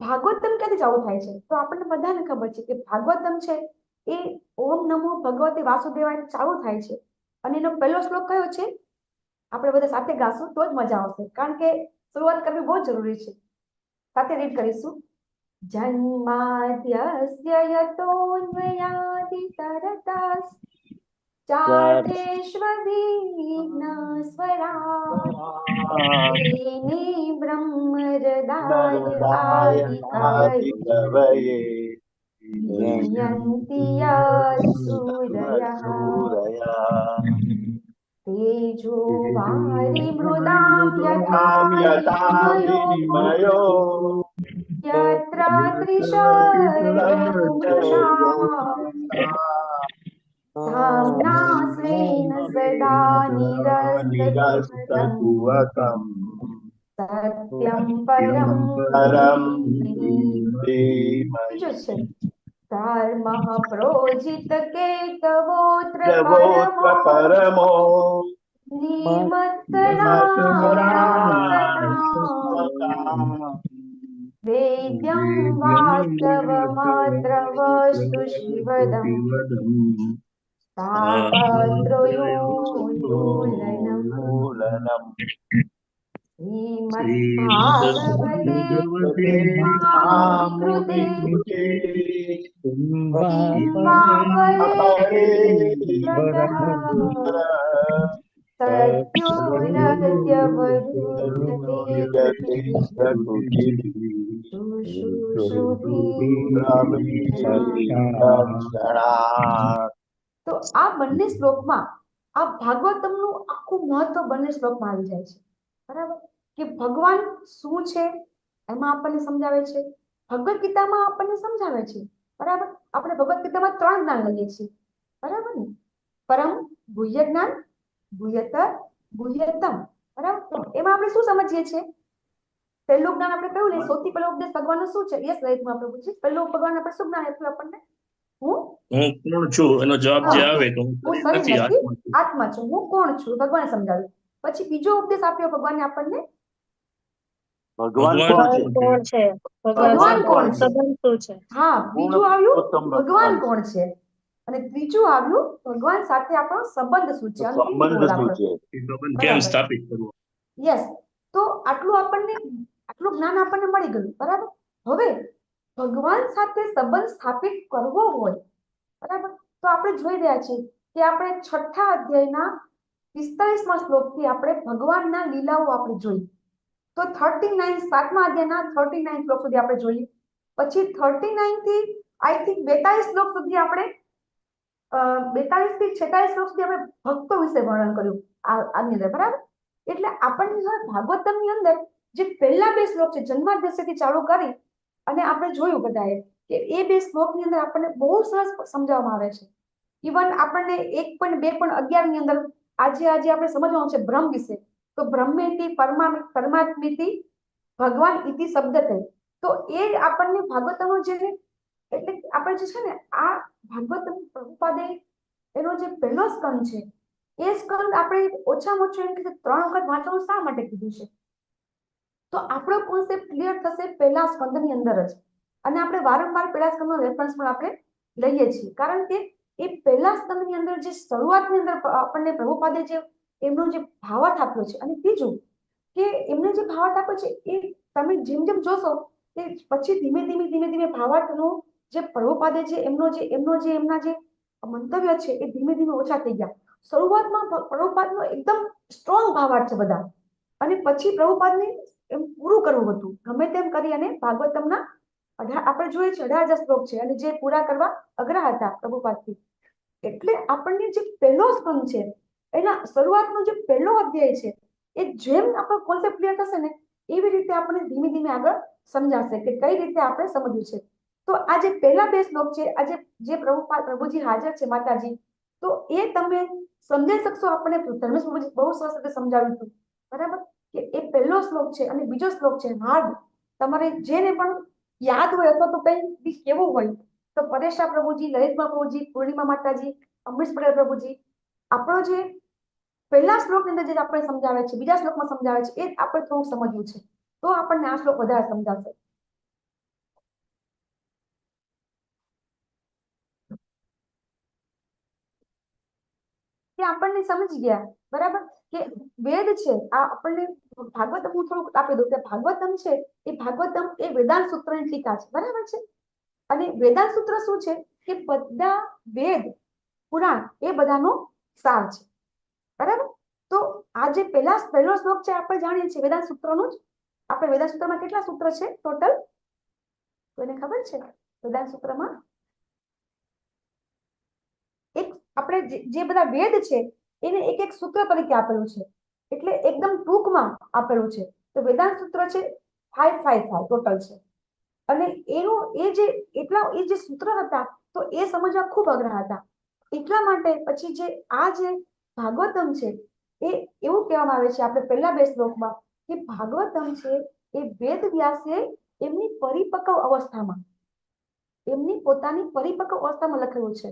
S3: ભાગવતમ ક્યાંથી ચાલુ થાય છે? તો આપણને બધાને ખબર છે કે ભાગવતમ છે એ ઓમ નમો ભગવતે વાસુદેવાય ચાલુ થાય છે. અને એનો પહેલો શ્લોક કયો છે? આપણે બધા સાથે ગાશું તો જ મજા આવશે, કારણ કે શરૂઆત કરવી બહુ જરૂરી છે. સાથે રીડ કરીશું. જન્માદ્યસ્ય યતોન્વયાદિતરતઃ ચાર્તેષ્વવિઘ્નસ્વરાટ્ તેને બ્રહ્મહૃદાય આદિકવये યન્તિ યત્સૂરયઃ તેજો વારી મૃદામ યથા વિનિમયો यत्र त्रिशर्गो धाम्ना स्वेन सदा निरस्तकुहकम् सत्यं परं धीमहि। जो છે ધર્મઃ પ્રોજિત કેતવોત્ર પરમો નિમત્સરા वेद्यं वास्तवमात्रवस्तु शिवदम् तापत्रयोन्मूलनम् श्रीमद्भागवते महामृते તો આ બંને શ્લોકમાં આ ભાગવતમનું આખું મહત્વ બંને શ્લોકમાં આવી જાય છે, બરાબર? કે ભગવાન શું છે એમાં આપણને સમજાવે છે, ભગવદ ગીતામાં આપણને સમજાવે છે, બરાબર? આપણે ભગવદ ગીતામાં 3 જ્ઞાન લઈએ છીએ, બરાબર ને? પરમ ગુહ્ય જ્ઞાન, ગુહ્યતર, ગુહ્યતમ બરાબર. એમાં આપણે શું સમજીએ છીએ? પહેલું જ્ઞાન આપણે કહ્યું ને, સૌથી પહેલો ઉપદેશ ભગવાનનો શું છે? યસ, લલિતમાં આપણે પૂછીએ. પહેલું ભગવાન આપણે શું જ્ઞાન આપ્યું આપણને? હું
S8: કોણ છું એનો જવાબ જે આવે કે હું
S3: હું
S8: શરીર
S3: શરીર
S8: નથી,
S3: નથી,
S8: આત્મા છું.
S3: આત્મા છું. હું કોણ છું? ભગવાને સમજાવ્યું. પછી બીજો ઉપદેશ આપ્યો ભગવાને આપણને,
S2: ભગવાન
S8: ભગવાન
S2: કોણ છે?
S3: ભગવાન કોણ છે?
S1: સંબંધ શું છે?
S3: હા, બીજું આવ્યું
S2: પુરુષોત્તમ
S3: ભગવાન
S2: ભગવાન
S3: કોણ છે, અને ત્રીજું આવ્યું ભગવાન સાથે આપણો સંબંધ શું છે. અંતિમ
S2: સંબંધ
S3: ગોલ
S2: શું
S3: આપણો.
S2: છે?
S8: એ સંબંધ કેમ
S3: બરાબર.
S8: સ્થાપિત કરવો?
S3: યસ. તો આટલું જ્ઞાન આપણને મળી ગયું. બરાબર. હવે ભગવાન સાથે સંબંધ સ્થાપિત કરવો હોય, બરાબર, તો આપણે જોઈ રહ્યા છીએ કે આપણે 6થા અધ્યાયના 45મા શ્લોકથી આપણે ભગવાનના લીલાઓ આપણે જોઈ. તો 39 7મા અધ્યાયના 39 શ્લોક સુધી આપણે જોઈએ. પછી 39 થી આઈ થિંક 42 શ્લોક સુધી આપણે 42 થી 46 શ્લોક સુધી આપણે ભક્તો વિશે વર્ણન કર્યું આની અંદર. બરાબર. એટલે આપણને હવે ભાગવતમની અંદર જે પહેલા 2 શ્લોક છે, જન્માદ્યસ્યથી ચાલુ કરી અને આપણે જોયું બધાએ કે એ 2 શ્લોકની અંદર આપણને બહુ સરસ સમજાવવામાં આવે છે. ઇવન આપણને 1.2.11 ની અંદર આજે આપણે સમજવાનું છે બ્રહ્મ વિશે. તો બ્રહ્મેતિ પરમાત્મેતિ ભગવાન ઇતિ શબ્દતે. તો એ આપણને ભાગવતમનો જે એટલે આપણે જે છે ને આ ભાગવતમ પ્રભુપાદે એનો જે પહેલો સ્કંદ છે, એ સ્કંદ આપણે ઓછામાં ઓછું એમ કે 3 વખત વાંચવાનું શા માટે કીધું છે? તો આપણો કોન્સેપ્ટ ક્લિયર થશે પહેલા સ્કંદની અંદર જ. અને આપણે વારંવાર પહેલા સ્કંદનો રેફરન્સ પણ આપણે લઈએ છીએ, કારણ કે એ પહેલા સ્કંદની અંદર જે શરૂઆતની અંદર આપણને પ્રભુપાદે જે એમનો જે ભાવાર્થ આપ્યો છે, અને બીજું કે એમને જે ભાવાર્થ આપ્યો છે એ તમે જેમ જેમ જોશો કે પછી ધીમે ધીમે ભાવાર્થનો જે પ્રભુપાદે જે એમના જે મંતવ્ય છે એ ધીમે ધીમે ઓછા થઈ ગયા. શરૂઆતમાં પ્રભુપાદનો એકદમ સ્ટ્રોંગ ભાવાર્થ છે બધા, અને પછી પ્રભુપાદને એમ પૂરું કરવું હતું ગમે તેમ કરી, અને ભાગવતમના આપણે જોઈએ છે 18,000 શ્લોક છે, અને જે પૂરા કરવા અઘરા હતા પ્રભુપાદથી. એટલે આપણને જે પહેલો સ્કંદ છે એના શરૂઆતનો જે પહેલો અધ્યાય છે, એ જેમ આપણો કોન્સેપ્ટ ક્લિયર થશે ને એવી રીતે આપણને ધીમે ધીમે આગળ સમજાશે કે કઈ રીતે આપણે સમજવું છે. તો આ જે પહેલા 2 શ્લોક છે, આજે જે પ્રભુજી હાજર છે માતાજી, તો એ તમે સમજી શકશો. આપણને ધર્મેશ પ્રભુજી બહુ સરસ રીતે સમજાવ્યું હતું. બરાબર. કે એ પહેલો શ્લોક છે અને બીજો શ્લોક છે હાર્ડ. તમારે જેને પણ યાદ હોય અથવા તો કઈ કેવું હોય તો પરેશા પ્રભુજી, લલિતમા પ્રભુજી, પૂર્ણિમા માતાજી, અમરીશ પટેલ પ્રભુજી, આપણો જે પહેલા શ્લોકની અંદર જે આપણે સમજાવે છે, બીજા શ્લોકમાં સમજાવે છે, એ આપણે થોડું સમજવું છે. તો આપણને આ શ્લોક વધારે સમજાશે. કે આપણને સમજી ગયા. બરાબર. કે વેદ છે આ આપણને ભાગવતમ, હું થોડુંક આપી દઉં કે ભાગવતમ છે એ ભાગવતમ એ વેદાંત સૂત્રની ટીકા છે. બરાબર છે. અને વેદાંત સૂત્ર શું છે કે બધા વેદ પુરાણ એ બધાનો સાર છે. બરાબર. તો આ જે પહેલો શ્લોક છે આપણે જાણીએ છીએ વેદાંત સૂત્રનો જ. આપણે વેદાંત સૂત્રમાં કેટલા સૂત્ર છે ટોટલ? કોઈને ખબર છે? વેદાંત સૂત્રમાં આપણે જે બધા વેદ છે એને એક એક સૂત્ર તરીકે આપેલું છે, એટલે એકદમ ટૂંકમાં આપેલું છે. તો વેદાંત સૂત્ર છે 555 ટોટલ છે. અને એ જે સૂત્ર હતા તો એ સમજવા ખૂબ અઘરા હતા. એટલા માટે પછી જે ભાગવતમ છે એ એવું કહેવામાં આવે છે આપણે પહેલા 2 શ્લોકમાં કે ભાગવતમ છે એ વેદ વ્યાસે એમની પરિપક્વ અવસ્થામાં, એમની પોતાની પરિપક્વ અવસ્થામાં લખેલું છે.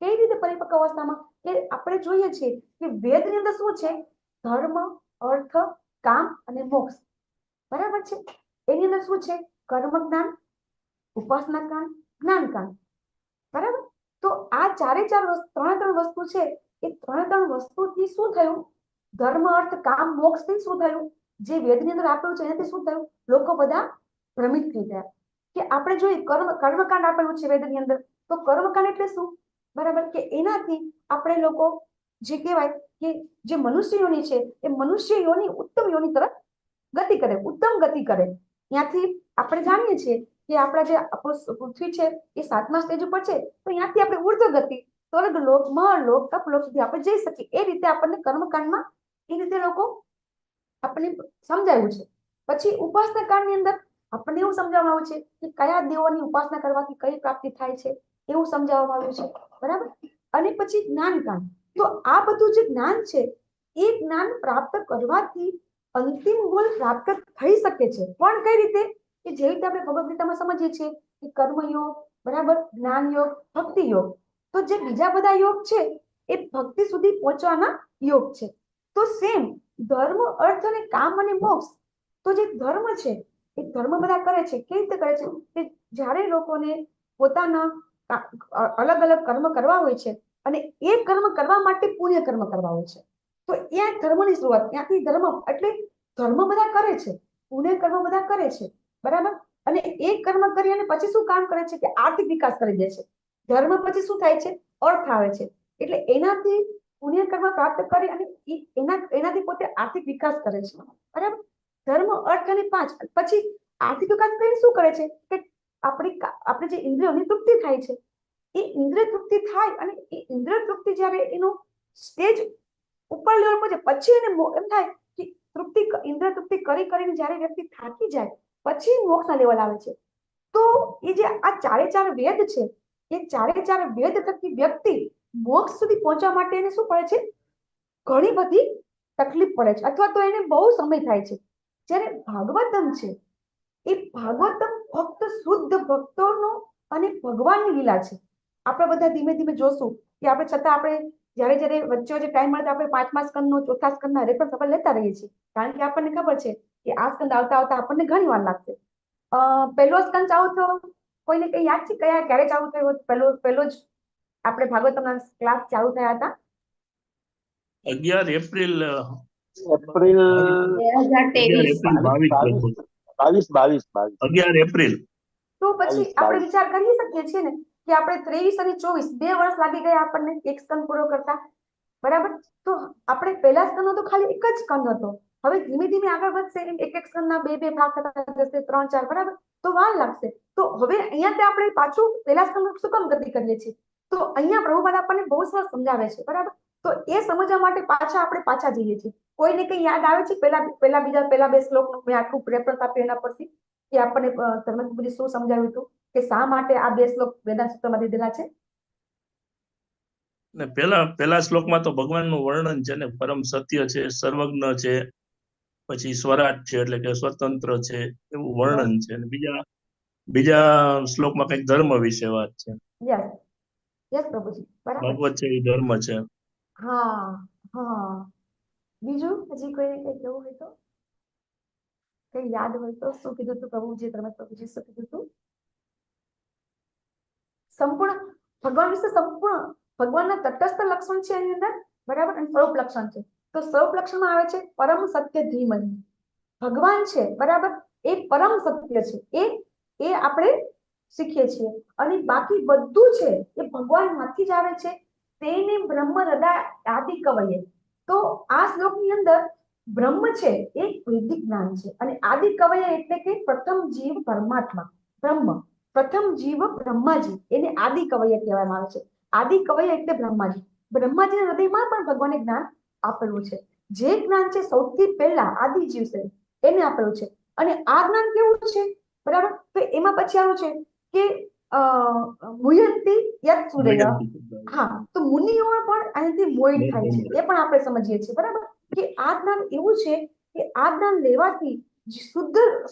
S3: કઈ રીતે પરિપક્વ અવસ્થામાં? કે આપણે જોઈએ છીએ કે વેદની અંદર શું છે? ધર્મ, અર્થ, કામ અને મોક્ષ. બરાબર છે. એની અંદર શું છે? કર્મ જ્ઞાન, ઉપાસના કાંડ, જ્ઞાન કાંડ. બરાબર. તો આ ત્રણ વસ્તુ છે. એ ત્રણ વસ્તુથી શું થયું? ધર્મ, અર્થ, કામ, મોક્ષ થી શું થયું? જે વેદની અંદર આપેલું છે એનાથી શું થયું? લોકો બધા ભ્રમિત થઈ ગયા. કે આપણે જોઈએ કર્મકાંડ આપેલું છે વેદની અંદર, તો કર્મકાંડ એટલે શું? બરાબર. કે એનાથી આપણે લોકો જે કહેવાય કે જે મનુષ્ય યોની છે એ મનુષ્ય યોની ઉત્તમ યોની તરફ ગતિ કરે, ઉત્તમ ગતિ કરે. ત્યાંથી આપણે જાણીએ છીએ કે આપણા જે પૃથ્વી છે એ 7મા સ્ટેજ ઉપર છે, તો ત્યાંથી આપણે ઉર્ધ્વ ગતિ, સ્વર્ગલોક, મહાલોક, તપલોક સુધી આપણે જઈ શકીએ. એ રીતે આપણને કર્મકાંડમાં એ રીતે લોકો આપણને સમજાવ્યું છે. પછી ઉપાસના કાંડની અંદર આપણને એવું સમજાવવામાં આવ્યું છે કે કયા દેવોની ઉપાસના કરવાથી કઈ પ્રાપ્તિ થાય છે, એવું સમજાવવામાં આવ્યું છે. બરાબર. અને પછી જ્ઞાનકાંડ. તો આ બધું જે જ્ઞાન છે એ જ્ઞાન પ્રાપ્ત કરવાથી અંતિમ ગોલ પ્રાપ્ત થઈ શકે છે, પણ કઈ રીતે? કે જે રીતે આપણે ભગવદ ગીતામાં સમજીએ છીએ કે કર્મયોગ, બરાબર, જ્ઞાન યોગ, ભક્તિ યોગ. તો જે બીજા બધા યોગ છે એ ભક્તિ સુધી પહોંચવાના યોગ છે. તો સેમ ધર્મ, અર્થ અને કામ અને મોક્ષ, તો જે ધર્મ છે એ ધર્મ બધા કરે છે. કેવી રીતે કરે છે? કે જ્યારે લોકોને પોતાના અલગ અલગ કર્મ કરવા હોય છે અને એ કર્મ કરવા માટે પુણ્ય કર્મ કરવા હોય છે, તો ત્યાં ધર્મની શરૂઆત, ત્યાંથી ધર્મ એટલે ધર્મ બધા કરે છે, પુણ્ય કર્મ બધા કરે છે, બરાબર. અને એ કર્મ કરી અને પછી શું કામ કરે છે? કે આર્થિક વિકાસ કરી દે છે. ધર્મ પછી શું થાય છે? અર્થ આવે છે. એટલે એનાથી પુણ્ય કર્મ પ્રાપ્ત કરી અને એનાથી પોતે આર્થિક વિકાસ કરે છે, બરાબર. ધર્મ, અર્થ અને પાંચ, પછી આર્થિક વિકાસ કરીને શું કરે છે? કે આપણે જે ઇન્દ્રિયોની તૃપ્તિ થાય છે, એ ઇન્દ્રિય તૃપ્તિ થાય અને એ ઇન્દ્રિય તૃપ્તિ જ્યારે એનો સ્ટેજ ઉપર લેવલ પર પછી એને એમ થાય કે તૃપ્તિ, ઇન્દ્રિય તૃપ્તિ કરીને જ્યારે વ્યક્તિ થાકી જાય પછી મોક્ષના લેવલ આવે છે. તો એ જે આ ચારે ચાર વેદ છે, એ ચારે ચાર વેદ થકી વ્યક્તિ મોક્ષ સુધી પહોંચવા માટે એને શું પડે છે? ઘણી બધી તકલીફ પડે છે, અથવા તો એને બહુ સમય થાય છે. જ્યારે ભાગવતમ છે, એ ભાગવતમ ફક્ત શુદ્ધ ભક્તોનો અને ભગવાનની લીલા છે. આપણે બધા ધીમે ધીમે જોશું કે આપણે છતાં આપણે જ્યારે વચ્ચે ટાઈમ મળે તો આપણે 5મા સ્કંદનો, 4થા સ્કંદના રેફરન્સ આપણે લેતા રહીએ છીએ, કારણ કે આપણને ખબર છે કે આ સ્કંદ આવતા આપણને ઘણી વાર લાગશે. પહેલો સ્કંદ ચાલુ થયો, કોઈને કઈ યાદ છે ક્યારે ચાલુ થયો? પહેલો જ આપણે ભાગવતમના ક્લાસ ચાલુ થયા હતા
S8: 11 એપ્રિલ
S2: એપ્રિલ
S8: 22 11 એપ્રિલ.
S3: તો પછી આપણે વિચાર કરી શકીએ છીએ ને કે આપણે 23 અને 24 2 વર્ષ લાગી ગયા આપણને એક સ્કંદ પૂરો કરતા, બરાબર. તો આપણે પહેલા સ્કંદનો તો ખાલી એક જ સ્કંદ હતો. હવે ધીમે ધીમે આગળ વધશે, એક સ્કંદના બે ભાગ થતા જશે, 3 4, બરાબર. તો વાર લાગશે. તો હવે અહીંયા આપણે પાછું પહેલા સ્કંદ શું કામ ગતિ કરીએ છીએ? તો અહીંયા પ્રભુપાદ આપણને બહુ સરસ સમજાવે છે, બરાબર. તો એ સમજવા માટે આપણે પાછા જઈએ છીએ. કોઈને કઈ યાદ આવે છે પહેલા બે શ્લોકનું મેં આખું રેફરન્સ આપ્યું એના પરથી કે આપણને ધર્મપુરી શું સમજાવ્યું હતું કે શા માટે આ બે શ્લોક વેદાંત સૂત્રમાં દીધેલા છે?
S8: ને પહેલા શ્લોકમાં તો ભગવાનનું વર્ણન છે ને, પરમ સત્ય છે, સર્વજ્ઞ છે, પછી સ્વરાજ છે એટલે કે સ્વતંત્ર છે, એવું વર્ણન છે. અને બીજા શ્લોકમાં કંઈક ધર્મ વિશે વાત છે.
S3: યસ પ્રભુજી, બરાબર.
S8: ભાગવત છે એ ધર્મ છે.
S3: હા. બીજું હજી કોઈ કઈ કેવું હોય તો, કઈ યાદ હોય તો શું કીધું હતું પ્રભુજી? પ્રભુજી શું કીધું હતું? સંપૂર્ણ ભગવાન વિશે, સંપૂર્ણ ભગવાનના તટસ્થ લક્ષણ છે એની અંદર, બરાબર, અને સ્વરૂપ લક્ષણ છે. તો સ્વરૂપ લક્ષણમાં આવે છે પરમ સત્ય ધીમહિ. ભગવાન છે, બરાબર, એ પરમ સત્ય છે, એ આપણે શીખીએ છીએ. અને બાકી બધું છે એ ભગવાનમાંથી જ આવે છે. તેને બ્રહ્મ હૃદય આદિ કવયે. તો આ શ્લોકની અંદર બ્રહ્મ છે એ વૈદિક જ્ઞાન છે, અને આદિ કવયે એટલે કે પ્રથમ જીવ પરમાત્મા બ્રહ્મ, પ્રથમ જીવ બ્રહ્માજી, એને આદિ કવયે કહેવામાં આવે છે. આદિ કવયે એટલે બ્રહ્માજી. બ્રહ્માજીના હૃદયમાં પણ ભગવાને જ્ઞાન આપેલું છે. જે જ્ઞાન છે સૌથી પહેલા આદિ જીવ છે એને આપેલું છે. અને આ જ્ઞાન કેવું છે, બરાબર? તો એમાં પછી આવું છે કે મુયંતી યત સૂર્ય. હા, તો મુનિઓ પણ આનાથી મોહિત થાય છે, એ પણ આપણે સમજીએ છીએ, બરાબર. કે આ જ્ઞાન એવું છે કે આ જ્ઞાન લેવાથી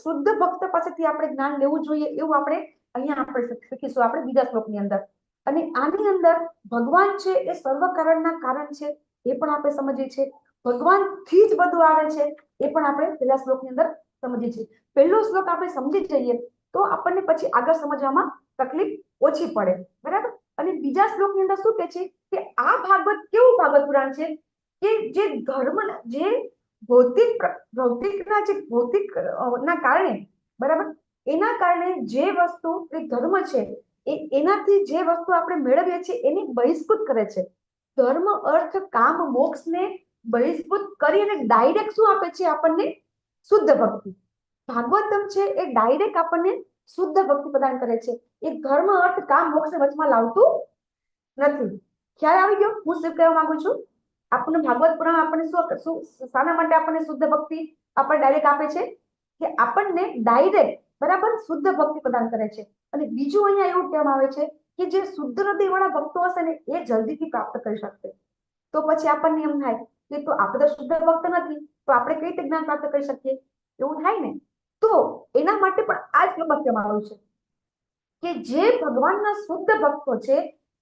S3: શુદ્ધ ભક્ત પાસેથી આપણે જ્ઞાન લેવું જોઈએ, એવું આપણે અહીંયા આપણે શીખીશું આપણે બીજા શ્લોકની અંદર. અને આની અંદર ભગવાન છે એ સર્વ કારણના કારણ છે, એ પણ આપણે સમજીએ છીએ. ભગવાનથી જ બધું આવે છે, એ પણ આપણે પહેલા શ્લોકની અંદર સમજીએ છીએ. પહેલો શ્લોક આપણે સમજી જઈએ તો આપણને પછી આગળ સમજવામાં તકલીફ ઓછી પડે, બરાબર. અને બીજા શ્લોકની અંદર શું કહે છે કે આ ભાગવત કેવું ભાગવત પુરાણ છે કે જે ધર્મ, જે ભૌતિકના કારણે, બરાબર, એના કારણે જે વસ્તુ એ ધર્મ છે એનાથી જે વસ્તુ આપણે મેળવીએ છીએ એને બહિષ્કૃત કરે છે. ધર્મ, અર્થ, કામ, મોક્ષને બહિષ્કૃત કરી અને ડાયરેક્ટ શું આપે છે આપણને? શુદ્ધ ભક્તિ. ભાગવતમ છે એ ડાયરેક્ટ આપણને શુદ્ધ ભક્તિ પ્રદાન કરે છે. એ ધર્મ, અર્થ, કામ, મોક્ષ વચમાં લાવતું નથી. ખ્યાલ આવી ગયો હું શું કહેવા માંગુ છું? આપણને ભાગવત પુરાણ આપણને શું શાના માટે આપણને શુદ્ધ ભક્તિ આપણને ડાયરેક્ટ આપે છે? કે આપણને ડાયરેક્ટ, બરાબર, શુદ્ધ ભક્તિ પ્રદાન કરે છે. અને બીજું અહીંયા એવું કહેવામાં આવે છે કે જે શુદ્ધ હૃદયવાળા ભક્તો હશે ને એ જલ્દીથી પ્રાપ્ત કરી શકશે. તો પછી આપણને એમ થાય કે તો આપણે તો શુદ્ધ ભક્ત નથી, તો આપણે કઈ રીતે જ્ઞાન પ્રાપ્ત કરી શકીએ? એવું થાય ને. તો એના માટે પણ આ જ લક્ષ્યમાં આવ્યું છે કે જે ભગવાનના શુદ્ધ ભક્તો છે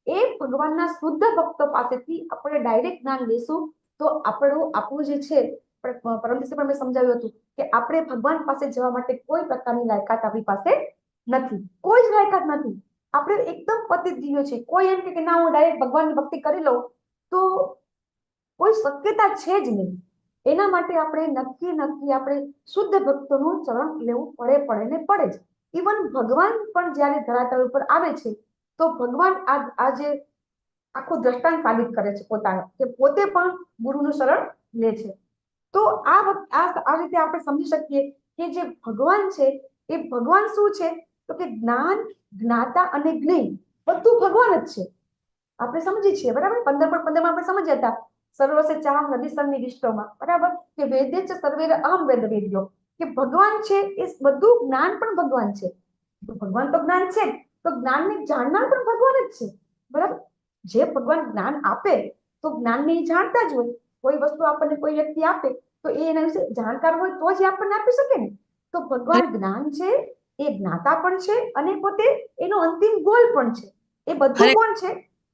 S3: એ ભગવાનના શુદ્ધ ભક્તો પાસેથી આપણે ડાયરેક્ટ જ્ઞાન લેશું તો આપણું જે છે પરમ દિવસે પણ મેં સમજાવ્યું હતું કે આપણે ભગવાન પાસે જવા માટે કોઈ પ્રકારની લાયકાત આપણી પાસે નથી, કોઈ જ લાયકાત નથી. આપણે એકદમ પતિત જીવ્યો છે. કોઈ એમ કે ના હું ડાયરેક્ટ ભગવાનની ભક્તિ કરી લઉં તો કોઈ શક્યતા છે જ નહીં. એના માટે આપણે નક્કી આપણે શુદ્ધ ભક્તોનું ચરણ લેવું પડે ને પડે જ. ઇવન ભગવાન પણ જ્યારે ધરાતલ ઉપર આવે છે તો ભગવાન આજે આખું દ્રષ્ટાંત સાબિત કરે છે પોતાનું કે પોતે પણ ગુરુનું શરણ લે છે. તો આ રીતે આપણે સમજી શકીએ કે જે ભગવાન છે એ ભગવાન શું છે તો કે જ્ઞાન, જ્ઞાતા અને જ્ઞેય બધું ભગવાન જ છે. આપણે સમજીએ છીએ બરાબર. 15 આપણે સમજ્યા હતા સર્વસે ચાહમ હૃદયસરની વિષ્ટોમાં બરાબર કે વેદ્ય ચ સર્વેર અહમ વેદ વેદ્યો કે ભગવાન છે એ બધું જ્ઞાન પણ ભગવાન છે. ભગવાન તો જ્ઞાન છે તો જ્ઞાનને જાણનાર પણ ભગવાન જ છે બરાબર. જે ભગવાન જ્ઞાન આપે તો જ્ઞાનને જાણતા જ હોય. કોઈ વસ્તુ આપણને કોઈ વ્યક્તિ આપે તો એ એના વિશે જાણકાર હોય તો જ આપણને આપી શકે ને. તો ભગવાન જ્ઞાન છે, એ જ્ઞાતા પણ છે અને પોતે એનો અંતિમ ગોલ પણ છે. એ બધું કોણ છે?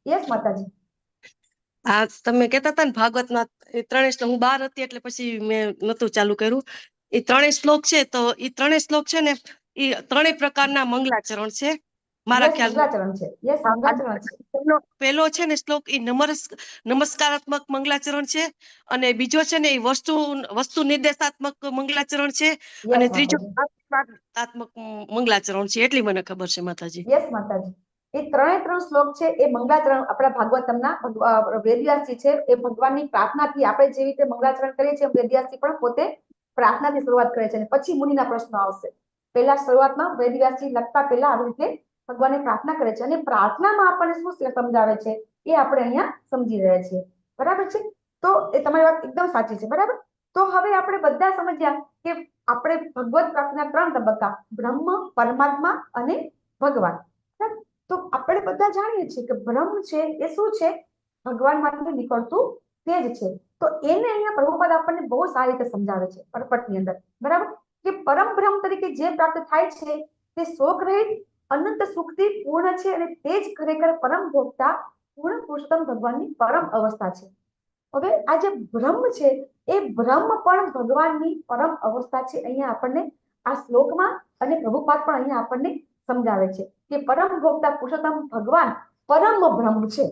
S3: યસ માતાજી.
S4: આ તમે કહેતા હતા ને ભાગવતમાં એ 3 શ્લોક, હું 12 હતી એટલે પછી મેં નતું ચાલુ કર્યું. એ 3 શ્લોક છે તો એ 3 શ્લોક છે ને એ 3 પ્રકારના મંગલાચરણ છે મારા ખ્યાલ.
S3: મંગલાચરણ છે. યસ મંગલાચરણ છે.
S4: પેલો છે ને શ્લોક એ નમસ્કારાત્મક મંગલાચરણ છે અને બીજો છે ને એ વસ્તુ નિર્દેશાત્મક મંગલાચરણ છે અને ત્રીજો આત્મક મંગલાચરણ છે. એટલી મને ખબર છે માતાજી.
S3: યસ માતાજી. એ 3 શ્લોક છે એ મંગલાચરણ આપણા ભાગવતમના વેદવ્યાસજી છે એ ભગવાનની પ્રાર્થનાથી આપણે જે રીતે મંગલાચરણ કરીએ છીએ વેદવ્યાસજી પણ પોતે પ્રાર્થનાથી શરૂઆત કરે છે અને પછી મુનિના પ્રશ્નો આવશે. પહેલા શરૂઆતમાં વેદવ્યાસજી લખતા પહેલા આવી રીતે ભગવાનને પ્રાર્થના કરે છે અને પ્રાર્થનામાં આપણને શું સમજાવે છે એ આપણે અહીંયા સમજી રહ્યા છીએ બરાબર છે. તો એ તમારી વાત એકદમ સાચી છે બરાબર. તો હવે આપણે બધા સમજ્યા કે આપણે ભગવત પ્રાપ્તિના 3 તબક્કા બ્રહ્મ, પરમાત્મા અને ભગવાન. તો આપણે બધા જાણીએ છીએ કે બ્રહ્મ છે એ શું છે? ભગવાનમાંથી નીકળતું તેજ છે. તો એને અહીંયા પ્રભુપાદ આપણને બહુ સારી રીતે સમજાવે છે પરપટની અંદર બરાબર કે પરમ બ્રહ્મ તરીકે જે પ્રાપ્ત થાય છે તે શોક રહિત અનંત સુખથી પૂર્ણ છે અને તે જ ખરેખર પરમ ભોગતા પૂર્ણ પુરુષોત્તમ ભગવાનની પરમ અવસ્થા છે. હવે આ જે બ્રહ્મ છે એ બ્રહ્મ પણ ભગવાનની પરમ અવસ્થા છે. અહીંયા આપણને આ શ્લોકમાં અને પ્રભુપાદ પણ અહીંયા આપણને સમજાવે છે કે પરમ ભોગતા પુરુષોત્તમ ભગવાન પરમ બ્રહ્મ છે.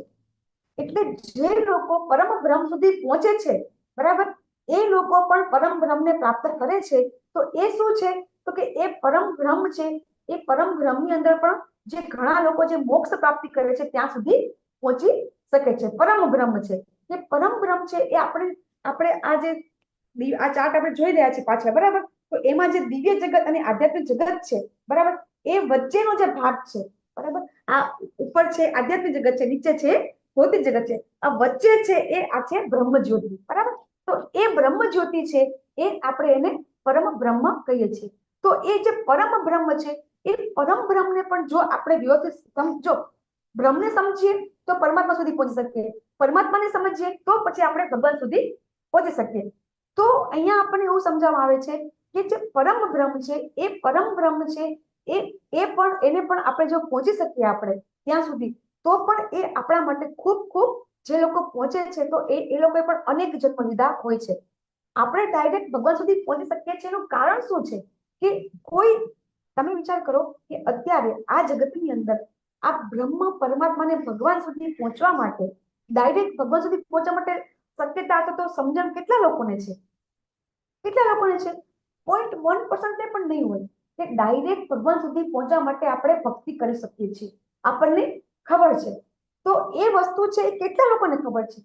S3: એટલે જે લોકો પરમ બ્રહ્મ સુધી પહોંચે છે બરાબર એ લોકો પણ પરમ બ્રહ્મને પ્રાપ્ત કરે છે. તો એ શું છે તો કે એ પરમ બ્રહ્મ છે એ પરમ બ્રહ્મની અંદર પણ જે ઘણા લોકો જે મોક્ષ પ્રાપ્તિ કરે છે ત્યાં સુધી પહોંચી શકે છે. પરમ બ્રહ્મ છે એ પરમ બ્રહ્મ છે એ આપણે આ જે આ ચાર્ટ આપણે જોઈ રહ્યા છીએ પાછળ બરાબર. તો એમાં જે દિવ્ય જગત અને આધ્યાત્મિક જગત છે બરાબર એ વચ્ચેનો જે ભાગ છે બરાબર. આ ઉપર છે આધ્યાત્મિક જગત છે, નીચે છે ભૌતિક જગત છે. આ વચ્ચે છે એ આ છે બ્રહ્મ જ્યોતિ બરાબર. તો એ બ્રહ્મ જ્યોતિ છે એ આપણે એને પરમ બ્રહ્મ કહીએ છીએ. તો એ જે પરમ બ્રહ્મ છે એ પરમ બ્રહ્મને પણ જો આપણે વ્યવસ્થિત સમજો, બ્રહ્મને સમજીએ તો પરમાત્મા સુધી પહોંચી શકીએ, પરમાત્માને સમજીએ તો પછી આપણે ભગવાન સુધી પહોંચી શકીએ. તો અહીંયા આપણને એવું સમજાવવામાં આવે છે કે જે પરમ બ્રહ્મ છે એ પરમ બ્રહ્મ છે એને પણ આપણે જો પહોંચી શકીએ આપણે ત્યાં સુધી તો પણ એ આપણા માટે ખૂબ ખૂબ જે લોકો પહોંચે છે તો એ લોકોએ પણ અનેક જન્મ લીધા હોય છે. આપણે ડાયરેક્ટ ભગવાન સુધી પહોંચી શકીએ છીએ એનું કારણ શું છે કે તમે વિચાર કરો કે અત્યારે આ જગતની અંદર આ બ્રહ્મ પરમાત્માને ભગવાન સુધી પહોંચવા માટે ડાયરેક્ટ ભગવાન સુધી પહોંચવા માટે શક્યતા તો સમજણ કેટલા લોકોને છે? 0.1% પણ નહીં હોય કે ડાયરેક્ટ ભગવાન સુધી પહોંચવા માટે આપણે ભક્તિ કરી શકીએ છીએ. આપણને ખબર છે. તો એ વસ્તુ છે એ કેટલા લોકોને ખબર છે?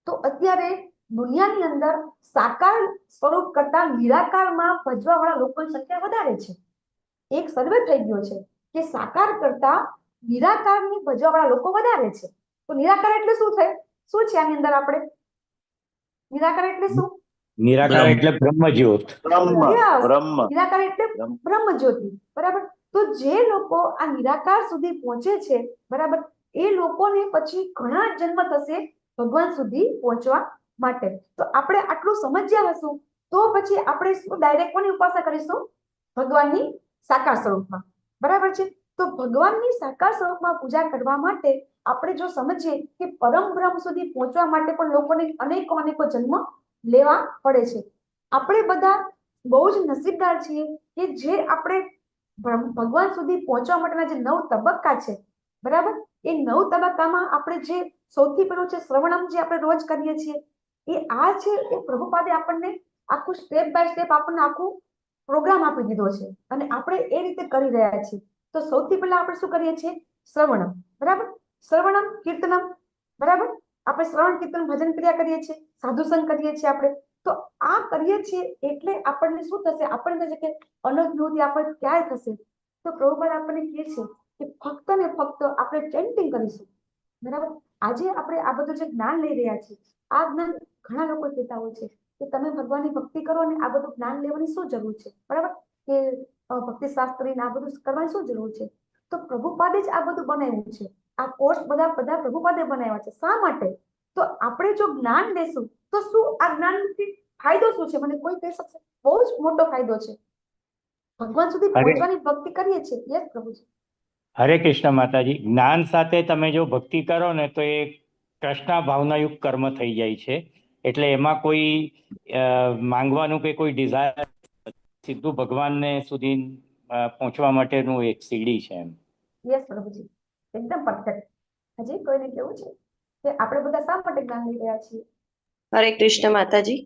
S3: તો અત્યારે દુનિયાની અંદર સાકાર સ્વરૂપ કરતા નિરાકારમાં ભજવા વાળા લોકોની સંખ્યા વધારે છે. એક સર્વે થઈ ગયો છે કે સાકાર કરતા નિરાકારની ભજવા વાળા લોકો વધારે છે. તો નિરાકાર એટલે શું થાય? શું છે આની અંદર આપણે નિરાકાર એટલે શું?
S9: નિરાકાર એટલે બ્રહ્મજ્યોત.
S3: નિરાકાર એટલે બ્રહ્મ જ્યોતિ બરાબર. તો જે લોકો આ નિરાકાર સુધી પહોંચે છે બરાબર એ લોકોને પછી ઘણા જન્મ થશે ભગવાન સુધી પહોંચવા માટે. તો આપણે આટલું સમજ્યા હશું તો પછી આપણે શું ડાયરેક્ટ કોની ઉપાસના કરીશું? ભગવાનની સાકાર સ્વરૂપમાં. બરાબર છે? તો ભગવાનની સાકાર સ્વરૂપમાં પૂજા કરવા માટે આપણે જો સમજીએ કે પરમ બ્રહ્મ સુધી પહોંચવા માટે પણ લોકોને અનેકો જન્મ લેવા પડે છે. આપણે બધા બહુ જ નસીબદાર છીએ કે જે આપણે ભગવાન સુધી પહોંચવા માટેના જે 9 તબક્કા છે, બરાબર, એ 9 તબક્કામાં આપણે જે સૌથી પહેલું છે શ્રવણમ, જે આપણે રોજ કરીએ છીએ, એ આ છે એ પ્રભુપાદે આપણને આખું સ્ટેપ બાય સ્ટેપ આપણને આખું પ્રોગ્રામ આપી દીધો છે અને આપણે એ રીતે કરી રહ્યા છીએ. તો સૌથી પહેલા આપણે શું કરીએ છીએ? શ્રવણમ. બરાબર? શ્રવણમ કીર્તનમ. બરાબર? આપણે શ્રવણ કીર્તન ભજન ક્રિયા કરીએ છીએ, સાધુ સંગ કરીએ છીએ આપણે. તો આ કરીએ છીએ એટલે આપણને શું થશે? આપણને થશે કે અનુભૂતિ આપણે ક્યારે થશે? તો પ્રભુપાદ આપણને કહે છે કે ફક્ત ને ફક્ત આપણે ચેન્ટિંગ કરીશું. બરાબર? આજે આપણે આ બધું જે જ્ઞાન લઈ રહ્યા છીએ, આ જ્ઞાન ઘણા લોકો કહેતા હોય છે કે તમે ભગવાનની ભક્તિ કરો અને આ બધું જ્ઞાન લેવાની શું જરૂર છે? બરાબર? કે ભક્તિ શાસ્ત્રી આ બધું કરવાની શું જરૂર છે? તો પ્રભુપાદે જ આ બધું બનાવ્યું છે. આ કોર્સ બધા પ્રભુપાદે બનાવ્યા છે. શા માટે? તો આપણે જો જ્ઞાન લેશું તો શું આ જ્ઞાનથી ફાયદો શું છે? મને કોઈ કહી શકશે? બહુ જ મોટો ફાયદો છે. ભગવાન સુધી પહોંચવાની ભક્તિ કરીએ છીએ. યસ પ્રભુજી.
S9: હરે કૃષ્ણ માતાજી. જ્ઞાન સાથે તમે જો ભક્તિ કરો ને તો એ કૃષ્ણ ભાવનાયુક્ત કર્મ થઈ જાય છે. એટલે એમાં કોઈ માંગવાનું કે કોઈ ડિઝાયર, સીધું ભગવાનને સુધી પહોંચવા માટેનું એક સીડી છે એમ.
S3: યસ પ્રભુજી, એકદમ પરફેક્ટ. હજી કોઈને કેવું છે કે આપણે બધા શા માટે જ્ઞાન લઈ રહ્યા છીએ?
S4: હરે કૃષ્ણ માતાજી.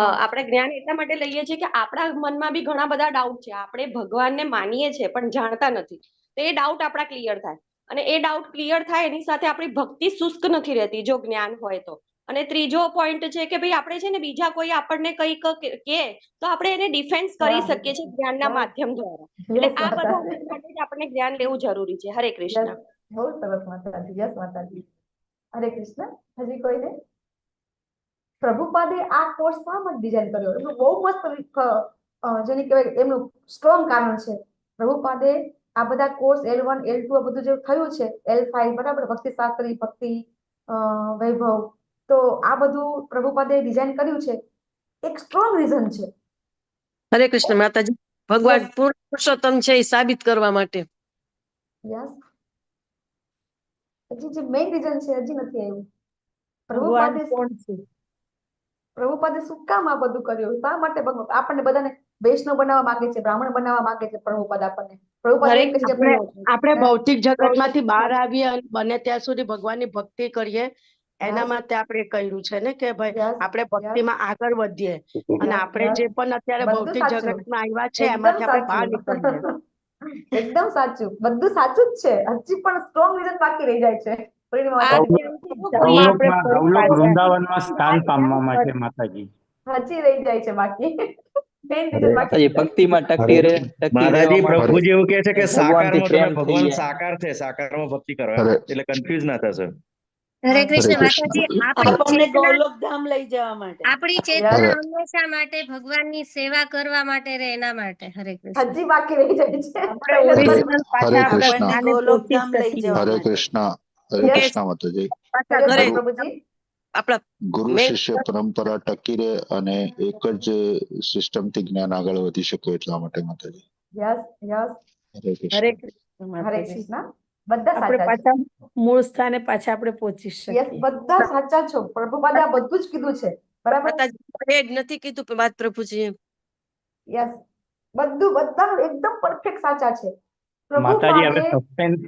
S4: આપણે જ્ઞાન એટલા માટે લઈએ છીએ કે આપણા મનમાં બી ઘણા બધા ડાઉટ છે. આપણે ભગવાનને માનીએ છીએ પણ જાણતા નથી. તો એ ડાઉટ આપણા ક્લિયર થાય, અને એ ડાઉટ ક્લિયર થાય એની સાથે આપણી ભક્તિ શુષ્ક નથી રહેતી જો જ્ઞાન હોય તો. અને ત્રીજો પોઈન્ટ છે કે ભાઈ આપણે છે ને બીજા કોઈ આપણને કંઈક કહે તો આપણે એને ડિફેન્સ કરી શકીએ છીએ જ્ઞાનના માધ્યમ દ્વારા. એટલે આ બધા માટે જ આપણે જ્ઞાન લેવું જરૂરી છે. હરે કૃષ્ણ.
S3: બહુ સરસ માતાજી. યસ માતાજી. હરે કૃષ્ણ. હજી કોઈને? પ્રભુપાદે આ કોર્સ શા માટે ડિઝાઇન કર્યો? એનું બહુ મસ્ત જેને કહેવાય એમનું સ્ટ્રોંગ કારણ છે. પ્રભુપાદે આ બધા કોર્સ L1 L2 આ બધું જે થયું છે, L5, બરાબર, ભક્તિ શાસ્ત્રી, ભક્તિ વૈભવ, તો આ બધું પ્રભુપાદે ડિઝાઇન કર્યું છે. એક સ્ટ્રોંગ રીઝન છે.
S4: હરે કૃષ્ણ માતાજી. ભગવાન પૂર્ણ પુરુષોત્તમ છે એ સાબિત કરવા માટે.
S3: યસ. હજી જે મેઇન રીઝન છે હજી નથી આવ્યું. પ્રભુપાદે શું કામ આ બધું કર્યું? શા માટે આપણને બધાને વૈષ્ણવ બનાવવા માંગે છે, બ્રાહ્મણ બનાવવા માંગે છે પ્રભુપાદ આપણને?
S10: આપણે ભૌતિક જગતમાંથી બહાર આવીએ અને બને ત્યાં સુધી ભગવાનની ભક્તિ કરીએ, એના માટે આપણે કર્યું છે ને કે ભાઈ આપણે ભક્તિમાં આગળ વધીએ અને આપણે જે પણ અત્યારે ભૌતિક જગતમાં આવ્યા છે એમાંથી આપણે બહાર નીકળીએ.
S3: એકદમ સાચું. બધું સાચું જ છે. હજી પણ સ્ટ્રોંગ રીઝન બાકી રહી જાય છે.
S9: વૃંદાવનમાં સ્થાન પામવા માટે માતાજી
S3: હજી રહી જાય છે બાકી.
S11: ભક્તિમાં ટકી રહે.
S7: માતાજી પ્રભુજી એવું કહે છે કે સાકારમાં તમે ભગવાન સાકાર છે, સાકારમાં ભક્તિ કરો, એટલે કન્ફ્યુઝ ના થશે.
S12: હરે કૃષ્ણ માતાજી.
S10: આપણને ગોલોકધામ લઈ જવા માટે,
S12: આપણી ચેતના હંમેશા માટે ભગવાનની સેવા કરવા માટે રહે, એના માટે. હરે કૃષ્ણ.
S3: હજી બાકી રહી જાય છે.
S10: ગોલોકધામ લઈ જવા.
S13: હરે કૃષ્ણ. હરે કૃષ્ણ માતાજી. ગુરુ શિષ્ય પરંપરા ટકી રહે અને એક જ સિસ્ટમ થી જ્ઞાન આગળ વધી શકે એટલા માટે માતાજી.
S3: Yes yes.
S10: હરે કૃષ્ણ.
S3: હરે કૃષ્ણ. બધા સાચા છે.
S10: મૂળ સ્થાને પાછા આપણે પહોંચી શકીએ.
S3: યસ, બધા સાચા છો. પ્રભુપાદે આ બધું જ કીધું છે. બરાબર?
S4: નથી કીધું વાત પ્રભુજી.
S3: યસ, બધું બધા એકદમ પરફેક્ટ સાચા છે.
S9: માતાજી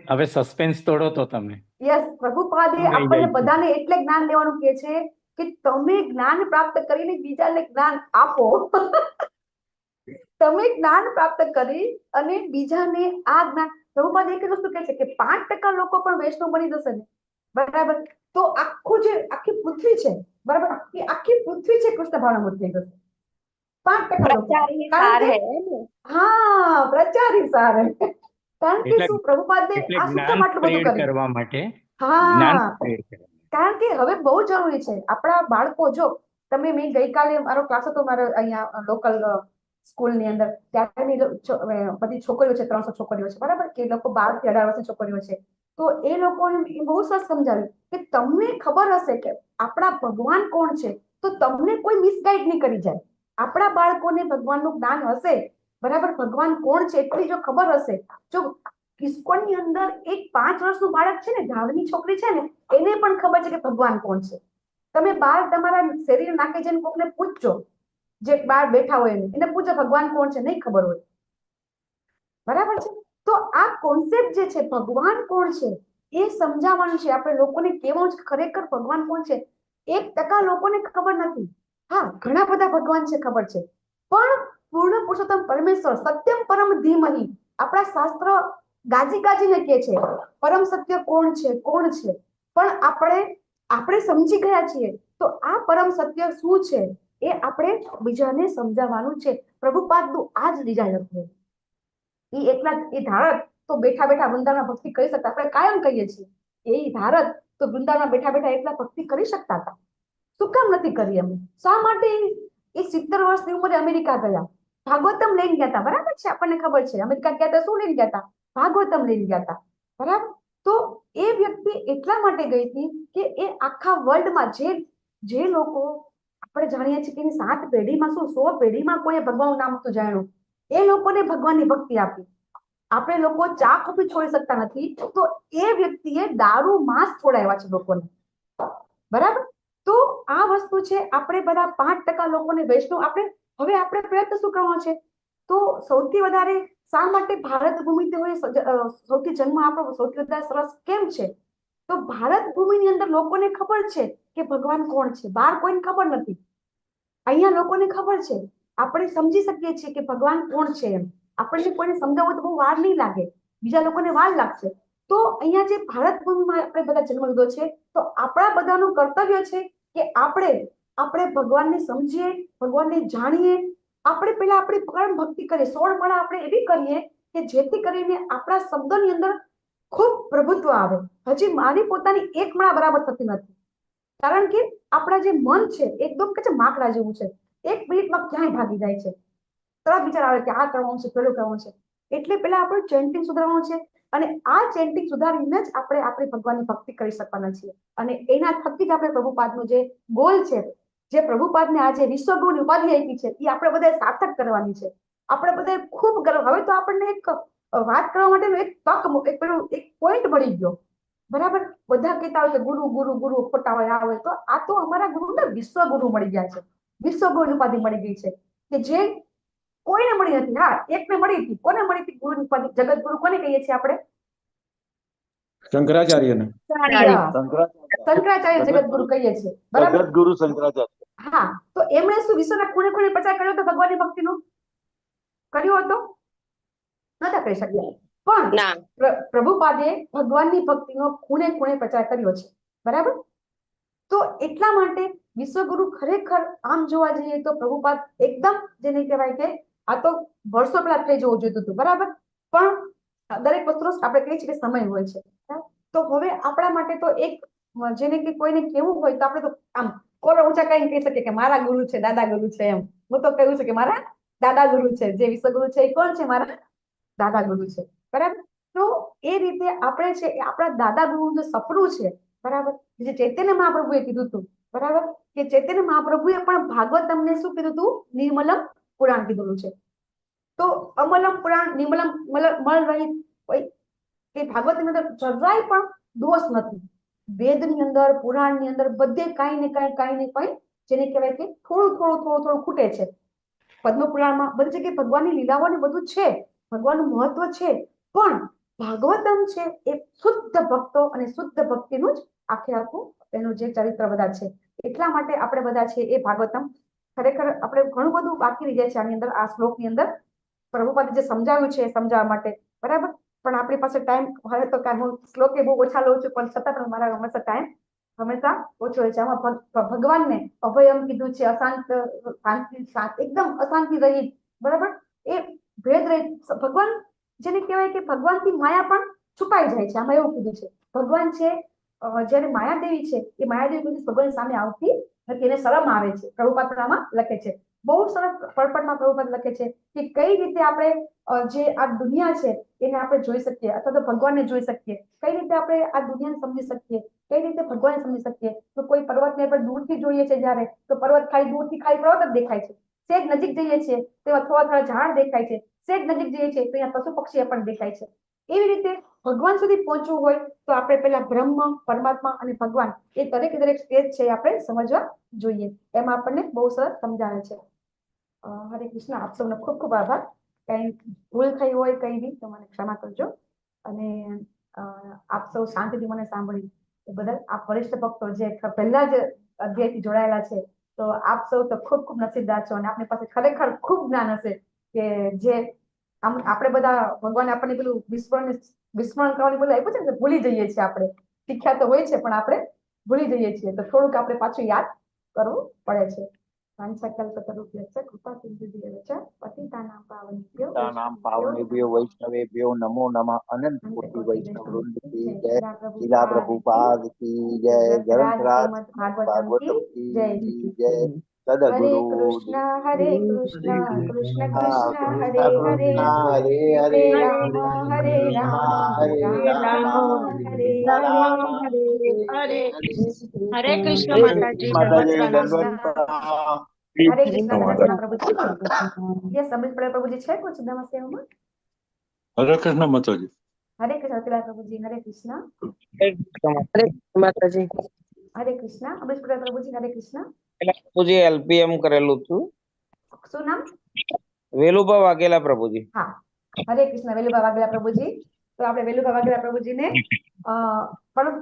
S9: હવે સસ્પેન્સ તોડો તો તમે.
S3: યસ, પ્રભુપાદે આપણને બધાને એટલે જ્ઞાન લેવાનું કહે છે કે તમે જ્ઞાન પ્રાપ્ત કરીને બીજાને જ્ઞાન આપો. તમે જ્ઞાન પ્રાપ્ત કરી અને બીજાને આ જ્ઞાન. પ્રભુપાદ એક વસ્તુ કહે છે કે 5% લોકો પણ વૈષ્ણવ બની જશે ને, બરાબર, તો આખી પૃથ્વી છે, બરાબર, એ આખી પૃથ્વી છે કૃષ્ણ ભાવનામૃત થઈ જશે. 5%. હા, પ્રચારી સાર. કારણ કે શું પ્રભુપાદે આ સુકામ આટલું બધું કર્યું? હા, કારણ કે હવે બહુ જરૂરી છે. આપણા બાળકો, જો તમે, મેં ગઈકાલે મારો ક્લાસ હતો મારો અહીંયા લોકલ સ્કૂલ ની અંદર, ત્યારે બધી છોકરીઓ છે, 300 છોકરીઓ છે, બરાબર, કે લોકો 12 થી 18 વર્ષની છોકરીઓ છે. તો એ લોકોને બહુ સરસ સમજાવ્યું કે તમને ખબર હશે કે આપણા ભગવાન કોણ છે, તો તમને કોઈ મિસગાઈડ નહીં કરી જાય. આપણા બાળકોને ભગવાનનું જ્ઞાન હશે, બરાબર, ભગવાન કોણ છે એટલી જો ખબર હશે. જો ઇસ્કોનની અંદર એક 5 વર્ષનું બાળક છે ને, ગામની છોકરી છે ને, એને પણ ખબર છે કે ભગવાન કોણ છે. તમે બહાર તમારા શરીર નાખી જઈને કોકને પૂછજો, જે બહાર બેઠા હોય એને પૂછો ભગવાન કોણ છે, નહીં ખબર હોય, બરાબર છે. તો આ કોન્સેપ્ટ જે છે ભગવાન કોણ છે એ સમજાવવાનું છે. આપણે લોકોને કેવું છે ખરેખર ભગવાન કોણ છે. 1% લોકોને ખબર નથી. હા, ઘણા બધા ભગવાન છે ખબર છે, પણ પૂર્ણ પુરુષોત્તમ પરમેશ્વર સત્યમ પરમ ધીમહિ આપણા શાસ્ત્ર ગાજી ગાજીને કહે છે પરમ સત્ય કોણ છે, કોણ છે. પણ આપણે સમજી ગયા છીએ, તો આ પરમ સત્ય શું છે એ આપણે બીજાને સમજાવવાનું છે. પ્રભુપાદનું આ જ ડિઝાઇન હતું. એ એકલા એ ધારક તો બેઠા બેઠા વૃંદાવનમાં ભક્તિ કરી શકતા. આપણે કાયમ કહીએ છીએ એ ધારક તો વૃંદાવનમાં બેઠા બેઠા એકલા ભક્તિ કરી શકતા હતા. શું કામ નથી કરી? અમે શા માટે એ 70 વર્ષની ઉંમરે અમેરિકા ગયા? ભાગવતમ લઈને ગયા હતા, બરાબર છે, આપણને ખબર છે. અમેરિકા ગયા હતા, શું લઈને ગયા હતા? ભાગવતમ લઈને ગયા હતા, બરાબર. તો એ વ્યક્તિ એટલા માટે ગઈ હતી કે એ આખા વર્લ્ડમાં જે લોકો આપણે જાણીએ છીએ કે એની 7 પેઢીમાં શું 100 પેઢીમાં કોઈ ભગવાનનું નામ નતું જાણ્યું, એ લોકોને ભગવાનની ભક્તિ આપી. આપણે લોકો ચા કોફી છોડી શકતા નથી, તો એ વ્યક્તિએ દારૂ માંસ છોડાવ્યા છે લોકોને, બરાબર. તો આ વસ્તુ છે. આપણે બધા 5% લોકોને વૈષ્ણવ આપણે પ્રયત્ન શું કરવાનો છે? તો સૌથી વધારે શા માટે ભારત ભૂમિ હોય સૌથી જન્મ આપણો સૌથી વધારે સરસ કેમ છે? તો ભારત ભૂમિની અંદર લોકોને ખબર છે કે ભગવાન કોણ છે. બહાર કોઈને ખબર નથી, અહીંયા લોકોને ખબર છે. આપણે સમજી શકીએ છીએ કે ભગવાન કોણ છે. એમ આપણને કોઈને સમજાવવું તો બહુ વાર નહીં લાગે, બીજા લોકોને વાર લાગશે. તો અહીંયા જે ભારત ભૂમિમાં આપણે બધા જન્મ લીધો છે, તો આપણા બધાનું કર્તવ્ય છે કે આપણે ભગવાનને સમજીએ, ભગવાનને જાણીએ. આપણે પહેલા આપણી પરમ ભક્તિ કરીએ. 16 માળા આપણે એવી કરીએ કે જેથી કરીને આપણા શબ્દોની અંદર ખૂબ પ્રભુત્વ આવે. હજી મારી પોતાની 1 માળા બરાબર થતી નથી, કારણ કે આપણા જે મન છે એકદમ કે માકડા જેવું છે. 1 મિનિટમાં ક્યાંય ભાગી જાય છે. તરત વિચાર આવે કે આ કરવાનું છે, પેલું કરવાનું છે. એટલે પહેલા આપણે ચેન્ટિંગ સુધારવાનું છે, અને આ ચેન્ટિંગ સુધારીને જ આપણે આપણી ભગવાનની ભક્તિ કરી શકવાના છીએ. અને એના થકી જ આપણે પ્રભુપાદનું જે ગોલ છે, જે પ્રભુપાદને આજે વિશ્વગુરુની ઉપાધિ આપી છે, એ આપણે બધાએ સાર્થક કરવાની છે. આપણે બધાએ ખૂબ ગર્વ. હવે તો આપણને એક વાત કરવા માટેનો એક પોઈન્ટ મળી ગયો, બરાબર. બધા કહેતા હોય કે ગુરુ ગુરુ ગુરુ ખોટા હોય, આ હોય. તો આ તો અમારા ગુરુને વિશ્વગુરુ મળી ગયા છે, વિશ્વગુરુની ઉપાધિ મળી ગઈ છે, કે જે કોઈને મળી નથી. હા, એકને મળી હતી. કોને મળી હતી ગુરુની ઉપાધિ? જગતગુરુ કોને કહીએ છીએ આપણે?
S6: શંકરાચાર્યને.
S3: શંકરાચાર્ય જગતગુરુ કહીએ છીએ, બરાબર.
S2: જગતગુરુ શંકરાચાર્ય.
S3: હા, તો એમણે શું વિશ્વના ખૂણે ખૂણે પ્રચાર કર્યો હતો ભગવાનની ભક્તિનો? કર્યો હતો? નતા કરી શક્યા. પણ પ્રભુપાદે ભગવાનની ભક્તિનો ખૂણે ખૂણે પ્રચાર કર્યો છે, બરાબર. તો એટલા માટે વિશ્વગુરુ ખરેખર આમ જોવા જઈએ તો પ્રભુપાદ એકદમ જેને કહેવાય કે આ તો વર્ષો પહેલા થઈ જવું જોઈતું હતું, બરાબર. પણ દરેક વસ્તુનો આપણે કહીએ છીએ કે સમય હોય છે. તો હવે આપણા માટે તો એક જેને કે કોઈને કેવું હોય તો આપણે તો આમ કોલો ઊંચા કરીને કહી શકીએ કે મારા ગુરુ છે, દાદા ગુરુ છે. એમ હું તો કહ્યું છે કે મારા દાદા ગુરુ છે. જે વિશ્વગુરુ છે એ કોણ છે? મારા દાદા ગુરુ છે, બરાબર. તો એ રીતે આપણે છે એ આપણા દાદા ગુરુનું જે સપનું છે, બરાબર, જે ચૈતન્ય મહાપ્રભુએ કીધું હતું, બરાબર, કે ચૈતન્ય મહાપ્રભુએ પણ ભાગવતમને શું કીધું હતું? નિર્મલમ પુરાણ કીધું છે. તો અમલમ પુરાણ નિર્મલમ મળ રહિત કે ભાગવતની અંદર જરાય પણ દોષ નથી. વેદની અંદર, પુરાણની અંદર બધે કાંઈ ને કાંઈ જેને કહેવાય કે થોડું ખૂટે છે. પદ્મ પુરાણમાં બધી જગ્યાએ ભગવાનની લીલાઓને બધું છે, ભગવાનનું મહત્વ છે, પણ ભાગવતમ છે એ શુદ્ધ ભક્તો અને શુદ્ધ ભક્તિનું જ આખું એનું જે ચરિત્ર બધા છે. એટલા માટે આપણે બધા છે એ ભાગવતમ ખરેખર આપણે ઘણું બધું બાકી રહી જાય છે આની અંદર. આ શ્લોકની અંદર પ્રભુપાદે જે સમજાવ્યું છે એ સમજાવવા માટે, બરાબર. પણ આપણી પાસે ટાઈમ હવે તો હું શ્લોકે બહુ ઓછા લઉં છું, પણ છતાં પણ મારા હંમેશા ટાઈમ હંમેશા ઓછો હોય છે. આમાં ભગવાનને અભયમ કીધું છે, અશાંત, શાંતિ, એકદમ અશાંતિ રહિત, બરાબર. એ ભેદ રહિત ભગવાન જેને કહેવાય કે ભગવાનથી માયા પણ છુપાઈ જાય છે. આમાં એવું કીધું છે ભગવાન છે જયારે માયાદેવી છે એ માયાદેવી કદી ભગવાન સામે આવતી નથી, એને શરમ આવે છે. પ્રભુપાદ પણ આમાં લખે છે, બહુ સરસ પડપડમાં પ્રભુપાદ લખે છે કે કઈ રીતે આપણે જે આ દુનિયા છે એને આપણે જોઈ શકીએ, અથવા તો ભગવાનને જોઈ શકીએ. કઈ રીતે આપણે આ દુનિયાને સમજી શકીએ, કઈ રીતે ભગવાન સમજી શકીએ? તો કોઈ પર્વતને આપણે દૂરથી જોઈએ છે જ્યારે, તો પર્વત ખાલી દૂરથી ખાલી પર્વત જ દેખાય છે. સેજ નજીક જઈએ છીએ તો થોડા થોડા ઝાડ દેખાય છે. સેજ નજીક જઈએ છીએ તો અહીંયા પશુ પક્ષી પણ દેખાય છે. એવી રીતે ભગવાન સુધી પહોંચવું હોય તો આપણે પેલા બ્રહ્મ, પરમાત્મા અને ભગવાન એ દરેક સ્ટેજ છે આપણે સમજવા જોઈએ. એમાં આપણને બહુ સરસ સમજાવે છે. હરે કૃષ્ણ. આપ સૌનો ખૂબ ખૂબ આભાર. કઈ ભૂલ થઈ હોય કઈ બી તો મને ક્ષમા કરજો. અને આપ સૌ શાંતિથી મને સાંભળી એ બદલ આપ વરિષ્ઠ ભક્તો જે પહેલા જ અધ્યાયથી જોડાયેલા છે, તો આપ સૌ તો ખૂબ ખૂબ નસીબદાર છો અને આપની પાસે ખરેખર ખૂબ જ્ઞાન હશે કે જે આમ આપણે બધા ભગવાન આપણને પેલું વિસ્મરણ કરવાની બોલે આપ્યું છે ને, ભૂલી જઈએ છીએ. આપણે શીખ્યા તો હોય છે પણ આપણે ભૂલી જઈએ છીએ, તો થોડુંક આપણે પાછું યાદ કરવું પડે છે. કૃપા સિંધુ પતિતાનાં
S2: પાવનેભ્યો વૈષ્ણવેભ્યો નમો નમઃ. અનંત કોટી વૈષ્ણવ વૃંદ કી જય. શીલા પ્રભુપાદ કી જય. ગ્રંથરાજ ભાગવતમ કી જય. સદગુરુ
S3: હરે કૃષ્ણ કૃષ્ણ કૃષ્ણ હરે
S2: હરે
S3: હરે
S2: હરે
S3: રામ હરે રામ રામ હરે
S10: હરે હરે કૃષ્ણ માતાજી.
S2: માતાજી
S10: દંડવત
S2: દંડવત પ્રણામ.
S3: હરે કૃષ્ણ પ્રભુજી. યસ અમૃત પ્રભુજી છે कुछ નમસ્તે?
S6: હરે કૃષ્ણ માતાજી.
S3: હરે કૃષ્ણ પ્રભુજી. હરે કૃષ્ણ.
S5: માતાજી.
S3: હરે કૃષ્ણ અમૃત પ્રભુજી. હરે કૃષ્ણ.
S5: પ્રભુજી એલપીએમ કરેલું હતું.
S3: શું નામ?
S5: વેલુભા વાઘેલા પ્રભુજી.
S3: હા, હરે કૃષ્ણ. વેલુભા વાઘેલા પ્રભુજી. તો આપણે વેલુભા વાઘેલા પ્રભુજીને પણ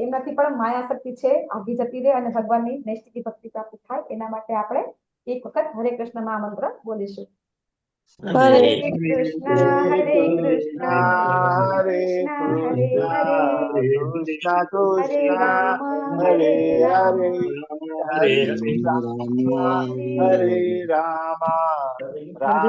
S3: એમનાથી પણ માયા શક્તિ છે, આગી જતી રહે અને ભગવાનની નૈષ્ઠિક ભક્તિ પ્રાપ્ત થાય એના માટે આપણે એક વખત હરે કૃષ્ણ મહામંત્ર બોલીશું. હરે કૃષ્ણ હરે કૃષ્ણ
S2: હરે
S3: કૃષ્ણ હરે
S2: કૃષ્ણ
S3: હરે
S2: કૃષ્ણ
S3: રામ
S2: હરે
S3: રામ
S2: હરે હરે રામ રામ